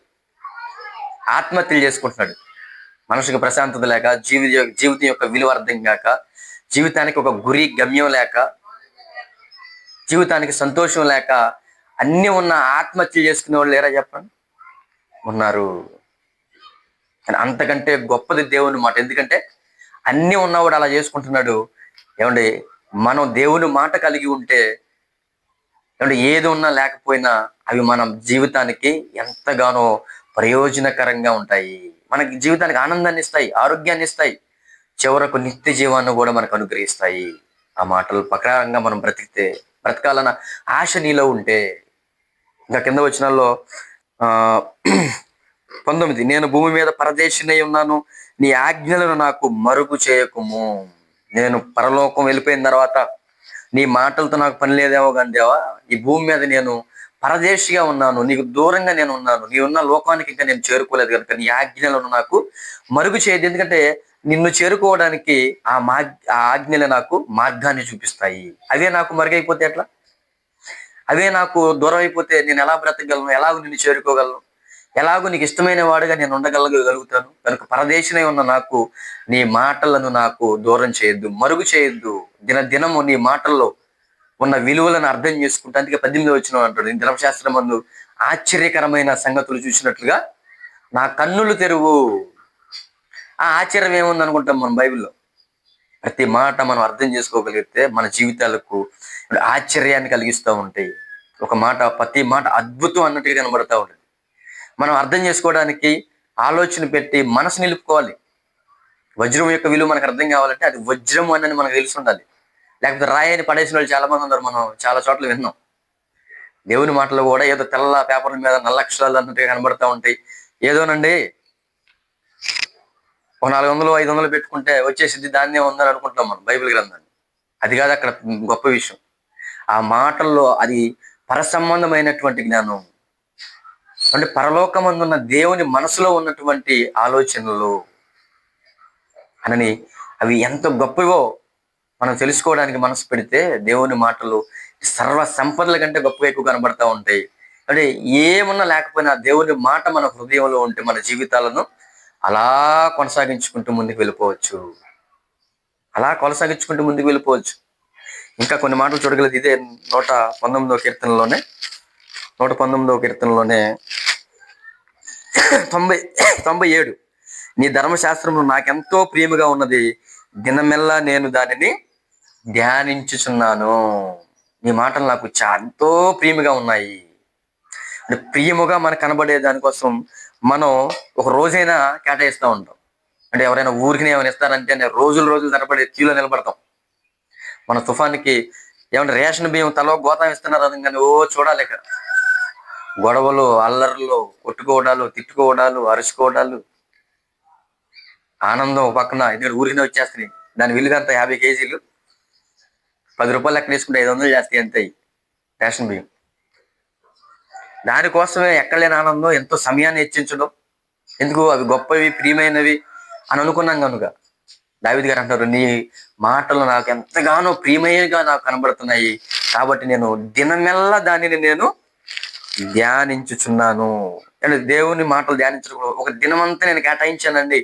ఆత్మహత్యలు చేసుకుంటున్నాడు. మనుషులకు ప్రశాంతత లేక, జీవితం యొక్క విలువ అర్థం కాక, జీవితానికి ఒక గురి గమ్యం లేక, జీవితానికి సంతోషం లేక అన్ని ఉన్న ఆత్మహత్యలు చేసుకునే వాళ్ళు లేరా చెప్పండి? ఉన్నారు. కానీ అంతకంటే గొప్పది దేవుని మాట. ఎందుకంటే అన్ని ఉన్నవాడు అలా చేసుకుంటున్నాడు. ఏమండి, మనం దేవుని మాట కలిగి ఉంటే ఏమంటే ఏది ఉన్నా లేకపోయినా అవి మన జీవితానికి ఎంతగానో ప్రయోజనకరంగా ఉంటాయి. మనకి జీవితానికి ఆనందాన్ని ఇస్తాయి, ఆరోగ్యాన్ని ఇస్తాయి, చివరకు నిత్య జీవాన్ని కూడా మనకు అనుగ్రహిస్తాయి. ఆ మాటల ప్రకారంగా మనం బ్రతకాలన్న ఆశ నీలో ఉంటే. ఇంకా కింద వచనాల్లో 19, నేను భూమి మీద పరదేశినై ఉన్నాను, నీ ఆజ్ఞలను నాకు మరుగు చేయకుము. నేను పరలోకం వెళ్ళిపోయిన తర్వాత నీ మాటలతో నాకు పని లేదేమో కానీ దేవా, ఈ భూమి మీద నేను పరదేశిగా ఉన్నాను, నీకు దూరంగా నేను ఉన్నాను, నీ ఉన్న లోకానికి ఇంకా నేను చేరుకోలేదు కనుక నీ ఆజ్ఞలను నాకు మరుగు చేయదు. ఎందుకంటే నిన్ను చేరుకోవడానికి ఆ ఆజ్ఞలు నాకు మార్గాన్ని చూపిస్తాయి. అవే నాకు మరుగైపోతే ఎట్లా? అవే నాకు దూరం అయిపోతే నేను ఎలా బ్రతకగలను? ఎలాగో నిన్ను చేరుకోగలను? ఎలాగో నీకు ఇష్టమైన వాడుగా నేను ఉండగలుగుతాను? కనుక పరదేశినై ఉన్న నాకు నీ మాటలను నాకు దూరం చేయొద్దు, మరుగు చేయొద్దు. దినము నీ మాటల్లో ఉన్న విలువలను అర్థం చేసుకుంటా. అందుకే 18వ వచనం అంటాడు, ధర్మశాస్త్రం మందు ఆశ్చర్యకరమైన సంగతులు చూసినట్లుగా నా కన్నులు తెరువు. ఆ ఆశ్చర్యం ఏముంది అనుకుంటాం మనం బైబిల్లో? ప్రతి మాట మనం అర్థం చేసుకోగలిగితే మన జీవితాలకు ఆశ్చర్యాన్ని కలిగిస్తూ ఉంటాయి. ఒక మాట, ప్రతి మాట అద్భుతం అన్నట్టుగా కనబడతా ఉంటుంది. మనం అర్థం చేసుకోవడానికి ఆలోచన పెట్టి మనసు నిలుపుకోవాలి. వజ్రం యొక్క విలువ మనకు అర్థం కావాలంటే అది వజ్రం అని మనకు తెలిసి ఉండాలి. లేకపోతే రాయని పడేసిన వాళ్ళు చాలా మంది ఉన్నారు, మనం చాలా చోట్ల విన్నాం. దేవుని మాటలు కూడా ఏదో తెల్ల పేపర్ల మీద నల్ల అక్షరాలు అన్నట్టుగా కనబడతా ఉంటాయి. ఏదోనండి ఒక 400 500 పెట్టుకుంటే వచ్చేసింది, దాన్నే ఉందని అనుకుంటాం మనం బైబిల్ గ్రంథాన్ని. అది కాదు అక్కడ గొప్ప విషయం. ఆ మాటల్లో అది పరసంబంధమైనటువంటి జ్ఞానం, అంటే పరలోకమందున్న దేవుని మనసులో ఉన్నటువంటి ఆలోచనలు అనని అవి ఎంత గొప్పవో మనం తెలుసుకోవడానికి మనసు పెడితే దేవుని మాటలు సర్వ సంపదల కంటే గొప్పగా ఎక్కువ కనబడతా ఉంటాయి. అంటే ఏమన్నా లేకపోయినా దేవుని మాట మన హృదయంలో ఉంటే మన జీవితాలను అలా కొనసాగించుకుంటూ ముందుకు వెళ్ళిపోవచ్చు. అలా కొనసాగించుకుంటూ ముందుకు వెళ్ళిపోవచ్చు. ఇంకా కొన్ని మాటలు చూడగలదు. ఇదే 119వ కీర్తనలోనే 119వ కీర్తనలోనే 97 నీ ధర్మశాస్త్రము నాకెంతో ప్రియముగా ఉన్నది, దినమెల్లా నేను దానిని ధ్యానించుచున్నాను. నీ మాటలు నాకు ఎంతో ప్రియముగా ఉన్నాయి. అంటే ప్రియముగా మనకు కనబడే దానికోసం మనం ఒక రోజైనా కేటాయిస్తూ ఉంటాం. అంటే ఎవరైనా ఊరికి ఏమైనా ఇస్తారంటే రోజులు తరబడి క్యూలో నిలబడతాం. మన తుఫానికి ఏమన్నా రేషన్ బియ్యం తలో గోతం ఇస్తున్నారు అనగానే చూడాలి. ఇక్కడ గొడవలు, అల్లర్లు, కొట్టుకోవడాలు, తిట్టుకోవడాలు, అరుచుకోవడాలు, ఆనందం ఒక పక్కన. ఎందుకంటే ఊరికినే వచ్చేస్తున్నాయి. దాని విలువంతా 50 కేజీలు 10 రూపాయలు లెక్క తీసుకుంటే 500 చేస్తాయి అంతే రేషన్ బియ్యం. దానికోసమే ఎక్కడలేని ఆనందం, ఎంతో సమయాన్ని హెచ్చించడం. ఎందుకు? అవి గొప్పవి, ప్రియమైనవి అని అనుకున్నాం కనుక. దావీదు గారు అంటారు, నీ మాటలు నాకు ఎంతగానో ప్రియమైనగా నాకు కనబడుతున్నాయి, కాబట్టి నేను దినమెల్లా దానిని నేను ధ్యానించుచున్నాను. అంటే దేవుని మాటలు ధ్యానించడం ఒక దినమంతా నేను కేటాయించానండి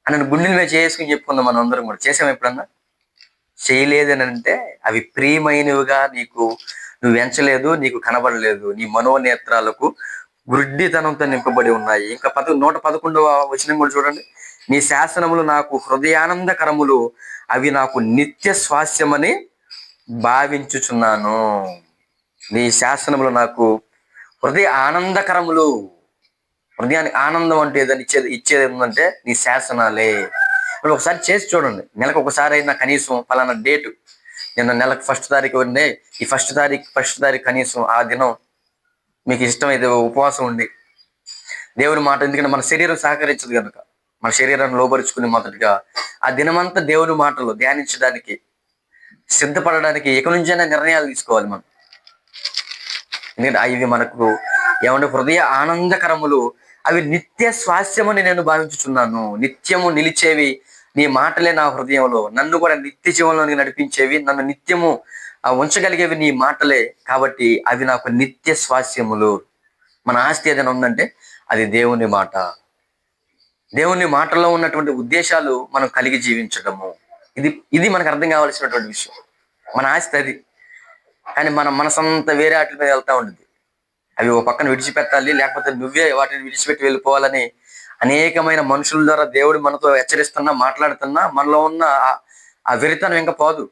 అని గుండెల మీద చేసుకుని చెప్పుకుందాం. మనం అందరం కూడా చేసాం. ఎప్పుడన్నా చేయలేదని అంటే అవి ప్రియమైనవిగా నువ్వు ఎంచలేదు, నీకు కనబడలేదు. నీ మనోనేత్రాలకు వృద్ధితనంతో నింపబడి ఉన్నాయి. ఇంకా 111వ వచనం కూడా చూడండి. నీ శాసనములు నాకు హృదయానందకరములు, అవి నాకు నిత్య స్వాస్యమని భావించుచున్నాను. నీ శాసనములు నాకు హృదయ ఆనందకరములు. హృదయానికి ఆనందం అంటే ఏదని ఇచ్చేది ఏంటంటే నీ శాసనాలే. ఇప్పుడు ఒకసారి చేసి చూడండి. నెలకు ఒకసారి అయినా కనీసం పలానా డేటు, నిన్న నెలకు 1వ తారీఖు ఉండే, ఈ 1వ తారీఖు కనీసం ఆ దినం మీకు ఇష్టమైతే ఉపవాసం ఉండి దేవుని మాట, ఎందుకంటే మన శరీరం సహకరించదు కనుక మన శరీరాన్ని లోపరుచుకుని మొదటిగా ఆ దినమంతా దేవుని మాటలు ధ్యానించడానికి సిద్ధపడడానికి ఇక నుంచైనా నిర్ణయాలు తీసుకోవాలి మనం. ఎందుకంటే ఇవి మనకు ఏమంటే హృదయ ఆనందకరములు, అవి నిత్య స్వాస్యమని నేను భావించుచున్నాను. నిత్యము నిలిచేవి నీ మాటలే నా హృదయంలో, నన్ను కూడా నిత్య జీవంలోనికి నడిపించేవి, నన్ను నిత్యము ఉంచగలిగేవి నీ మాటలే. కాబట్టి అవి నాకు నిత్య స్వాస్యములు. మన ఆస్తి ఏదైనా ఉందంటే అది దేవుని మాట. దేవుని మాటల్లో ఉన్నటువంటి ఉద్దేశాలు మనం కలిగి జీవించడము, ఇది మనకు అర్థం కావాల్సినటువంటి విషయం. మన ఆస్తి అది. కానీ మన మనసంతా వేరే వాటి మీద వెళ్తా ఉంటుంది. అవి ఓ పక్కన విడిచిపెట్టాలి, లేకపోతే నువ్వే వాటిని విడిచిపెట్టి వెళ్ళిపోవాలని అనేకమైన మనుషుల ద్వారా దేవుడు మనతో హెచ్చరిస్తున్నా, మాట్లాడుతున్నా మనలో ఉన్న ఆ వెరితనం ఇంకా పోదు.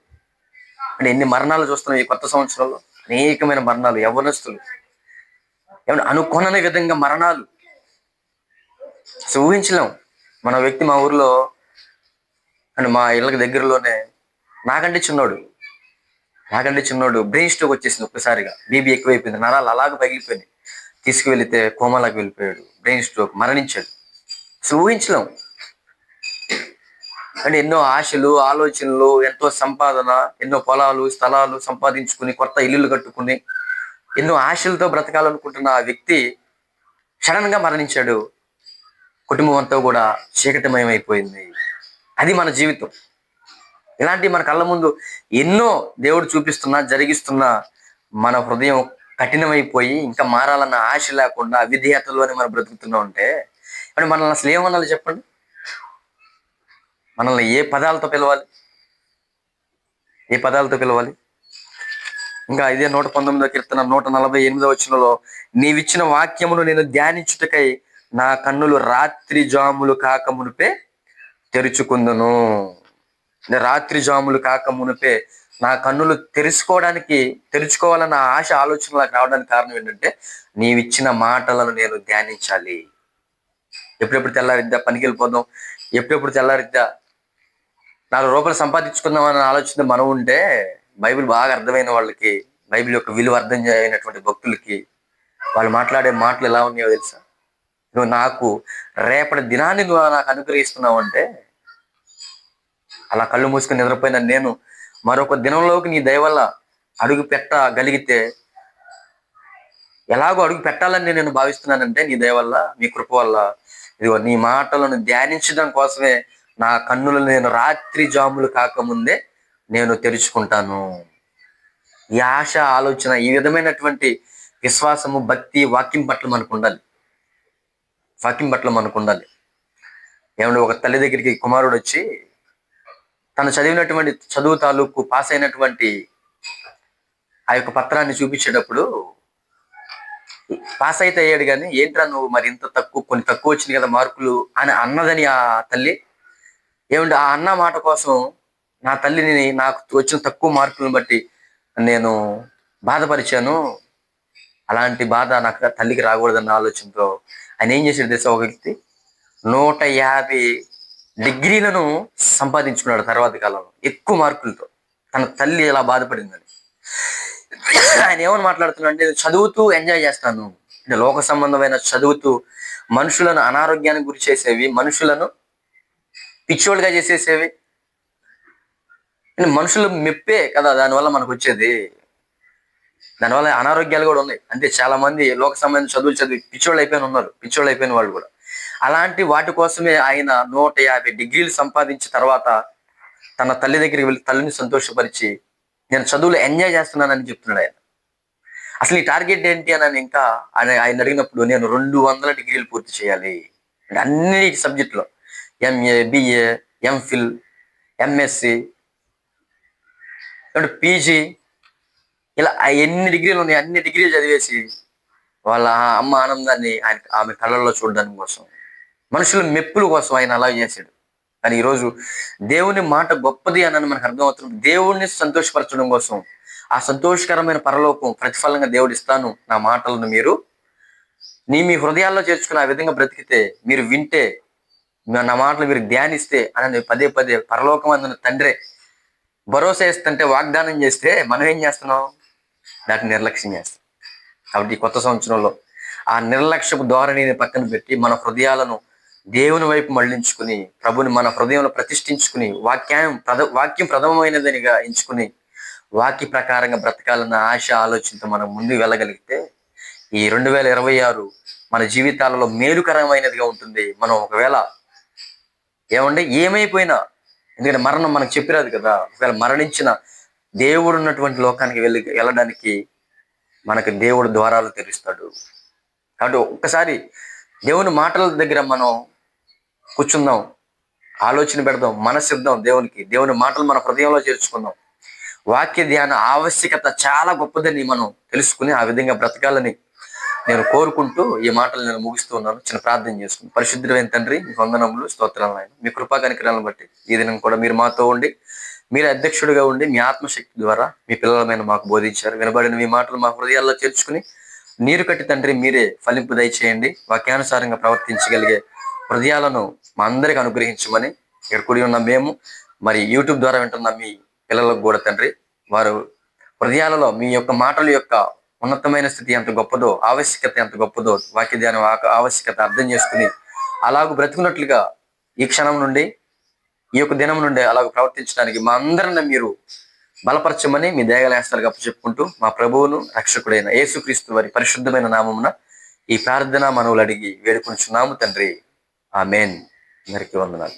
అంటే ఎన్ని మరణాలు చూస్తున్నాం ఈ కొత్త సంవత్సరంలో. అనేకమైన మరణాలు, యవ్వనస్తులు ఏమన్నా అనుకోనని విధంగా మరణాలు ఊహించలేం. మన వ్యక్తి మా ఊర్లో అంటే మా ఇళ్ళకి దగ్గరలోనే నాకంటే చిన్నోడు బ్రెయిన్ స్ట్రోక్ వచ్చేసింది. ఒక్కసారిగా బీబీ ఎక్కువైపోయింది, నరాలు అలాగ పగిలిపోయింది. తీసుకువెళితే కోమాలోకి వెళ్ళిపోయాడు, బ్రెయిన్ స్ట్రోక్, మరణించాడు. ఊహించలేం. అంటే ఎన్నో ఆశలు, ఆలోచనలు, ఎంతో సంపాదన, ఎన్నో పొలాలు, స్థలాలు సంపాదించుకుని కొత్త ఇల్లులు కట్టుకుని ఎన్నో ఆశలతో బ్రతకాలనుకుంటున్న ఆ వ్యక్తి సడన్ గా మరణించాడు. కుటుంబం అంతా కూడా చీకటిమయమైపోయింది. అది మన జీవితం. ఇలాంటి మన కళ్ళ ముందు ఎన్నో దేవుడు చూపిస్తున్నా, జరిగిస్తున్నా మన హృదయం కఠినమైపోయి ఇంకా మారాలన్న ఆశ లేకుండా అవిధేయతలోనే మనం బ్రతుకుతున్నా ఉంటే అంటే మనల్ని అసలు ఏమనాలి చెప్పండి? మనల్ని ఏ పదాలతో పిలవాలి? ఇంకా ఇదే 119వ కీర్తన 148వ వచనంలో, నీవిచ్చిన వాక్యమును నేను ధ్యానించుటకై నా కన్నులు రాత్రి జాములు కాక మునిపే తెరుచుకుందును. రాత్రి జాములు కాక మునిపే నా కన్నులు తెరుచుకోవాలన్న ఆశ, ఆలోచన నాకు రావడానికి కారణం ఏంటంటే నీవిచ్చిన మాటలను నేను ధ్యానించాలి. ఎప్పుడెప్పుడు తెల్లారిద్దా, పనికి వెళ్ళిపోదాం, ఎప్పుడెప్పుడు తెల్లారిద్దా, 4 రూపాయలు సంపాదించుకుందాం అన్న ఆలోచన మనం ఉంటే, బైబిల్ బాగా అర్థమైన వాళ్ళకి, బైబిల్ యొక్క విలువ అర్థం అయినటువంటి భక్తులకి వాళ్ళు మాట్లాడే మాటలు ఎలా ఉన్నాయో తెలుసా? నువ్వు నాకు రేపటి దినాన్ని నువ్వు నాకు అనుగ్రహిస్తున్నావు అంటే, అలా కళ్ళు మూసుకొని నిద్రపోయిన నేను మరొక దినంలోకి నీ దయ వల్ల అడుగు పెట్టగలిగితే, ఎలాగో అడుగు పెట్టాలని నేను భావిస్తున్నానంటే నీ దయ వల్ల, మీ కృప వల్ల, ఇదిగో నీ మాటలను ధ్యానించడం కోసమే నా కన్నులు నేను రాత్రి జాములు కాకముందే నేను తెరుచుకుంటాను. ఈ ఆశ, ఆలోచన, ఈ విధమైనటువంటి విశ్వాసము, భక్తి వాక్యం పట్ల మనకు ఉండాలి. వాక్యం పట్ల మనకు ఉండాలి. ఏమంటే ఒక తల్లి దగ్గరికి కుమారుడు వచ్చి తను చదివినటువంటి చదువు తాలూకు పాస్ అయినటువంటి ఆ యొక్క పత్రాన్ని చూపించేటప్పుడు, పాస్ అయితే అయ్యాడు కానీ ఏంట్రా నువ్వు మరి ఇంత తక్కువ, కొన్ని తక్కువ వచ్చింది కదా మార్కులు అని అన్నదని ఆ తల్లి. ఏమంటే ఆ అన్న మాట కోసం నా తల్లిని నాకు వచ్చిన తక్కువ మార్కులను బట్టి నేను బాధపరిచాను. అలాంటి బాధ నాకు తల్లికి రాకూడదన్న ఆలోచనతో ఆయన ఏం చేశాడు తెలుసా? ఒక వ్యక్తి 150 డిగ్రీలను సంపాదించుకున్నాడు తర్వాత కాలంలో ఎక్కువ మార్కులతో. తన తల్లి ఎలా బాధపడిందని ఆయన ఏమని మాట్లాడుతున్నాడు అంటే, చదువుతూ ఎంజాయ్ చేస్తాను అంటే లోక సంబంధమైన చదువుతూ మనుషులను అనారోగ్యానికి గురి చేసేవి, మనుషులను పిచ్చోళ్ళుగా చేసేసేవి, మనుషులు మెప్పే కదా దానివల్ల మనకు వచ్చేది. దానివల్ల అనారోగ్యాలు కూడా ఉన్నాయి. అంటే చాలా మంది లోక సంబంధించిన చదువులు చదివి పిచ్చోళ్ళు అయిపోయిన వాళ్ళు కూడా. అలాంటి వాటి కోసమే ఆయన 150 డిగ్రీలు సంపాదించిన తర్వాత తన తల్లి దగ్గరికి వెళ్ళి తల్లిని సంతోషపరిచి నేను చదువులు ఎంజాయ్ చేస్తున్నానని చెప్తున్నాడు ఆయన. అసలు ఈ టార్గెట్ ఏంటి అని ఇంకా ఆయన అడిగినప్పుడు, నేను 200 డిగ్రీలు పూర్తి చేయాలి అంటే అన్ని సబ్జెక్టులో, MA, BA, MPhil, MSc, PG, ఇలా ఎన్ని డిగ్రీలు ఉన్నాయి అన్ని డిగ్రీలు చదివేసి వాళ్ళ అమ్మ ఆనందాన్ని ఆమె కళ్ళల్లో చూడడానికి కోసం, మనుషుల మెప్పుల కోసం ఆయన అలా చేశాడు. కానీ ఈరోజు దేవుని మాట గొప్పది అని మనకు అర్థమవుతుంది. దేవుణ్ణి సంతోషపరచడం కోసం, ఆ సంతోషకరమైన పరలోకం ప్రతిఫలంగా దేవుడు ఇస్తాను, నా మాటలను మీరు మీ హృదయాల్లో చేర్చుకుని ఆ విధంగా బ్రతికితే, మీరు వింటే, నా మాటలు మీరు ధ్యానిస్తే అని పదే పదే పరలోకం అందున తండ్రే భరోసా ఇస్తుంటే, వాగ్దానం చేస్తే మనం ఏం చేస్తున్నాం? దాన్ని నిర్లక్ష్యం చేస్తాం. కాబట్టి ఈ కొత్త సంవత్సరంలో ఆ నిర్లక్ష్యపు ధోరణిని పక్కన పెట్టి మన హృదయాలను దేవుని వైపు మళ్లించుకుని, ప్రభుని మన హృదయంలో ప్రతిష్ఠించుకుని, వాక్యం ప్రథమమైనదనిగా ఎంచుకుని వాక్య ప్రకారంగా బ్రతకాలన్న ఆశ, ఆలోచనతో మనం ముందుకు వెళ్ళగలిగితే ఈ 2026 మన జీవితాలలో మేలుకరమైనదిగా ఉంటుంది. మనం ఒకవేళ ఏమైపోయినా, ఎందుకంటే మరణం మనకు చెప్పిరాదు కదా, ఒకవేళ మరణించిన దేవుడు ఉన్నటువంటి లోకానికి వెళ్ళడానికి మనకు దేవుడు ద్వారాలు తెరుస్తాడు. కాబట్టి ఒక్కసారి దేవుని మాటల దగ్గర మనం కూర్చుందాం, ఆలోచన పెడదాం, మనసిద్దాం దేవునికి. దేవుని మాటలు మన హృదయంలో చేర్చుకుందాం. వాక్య ధ్యాన ఆవశ్యకత చాలా గొప్పదని మనం తెలుసుకుని ఆ విధంగా బ్రతకాలని నేను కోరుకుంటూ ఈ మాటలు నేను ముగిస్తూ ఉన్నాను. చిన్న ప్రార్థన చేసుకుని, పరిశుద్ధమైన తండ్రి, మీ వందనములు, స్తోత్రాలు నాయన. మీ కృపా కనికరాలను బట్టి ఈ దినం కూడా మీరు మాతో ఉండి, మీరు అధ్యక్షుడిగా ఉండి మీ ఆత్మశక్తి ద్వారా మీ పిల్లలమైన మాకు బోధించారు. వినబడిన మీ మాటలు మా హృదయాల్లో చేర్చుకుని నీరు కట్టి తండ్రి మీరే ఫలింపు దయచేయండి. వాక్యానుసారంగా ప్రవర్తించగలిగే హృదయాలను మా అందరికి అనుగ్రహించమని ఇక్కడ కూడి ఉన్న మేము, మరి యూట్యూబ్ ద్వారా వింటున్న మీ పిల్లలకు కూడా తండ్రి, వారు హృదయాలలో మీ యొక్క మాటల యొక్క ఉన్నతమైన స్థితి ఎంత గొప్పదో, ఆవశ్యకత ఎంత గొప్పదో, వాక్య ధ్యానం ఆవశ్యకత అర్థం చేసుకుని అలాగూ బ్రతుకున్నట్లుగా ఈ క్షణం నుండి, ఈ యొక్క దినం నుండి అలాగ ప్రవర్తించడానికి మా అందరిని మీరు బలపరచమని మీ దయగలేస్తాలు చెప్పుకుంటూ మా ప్రభువును రక్షకుడైన యేసుక్రీస్తు వారి పరిశుద్ధమైన నామమున ఈ ప్రార్థన మనవులు అడిగి వేడుకొనుచున్నాము తండ్రి. ఆమేన్. అందరికీ వందనాలు.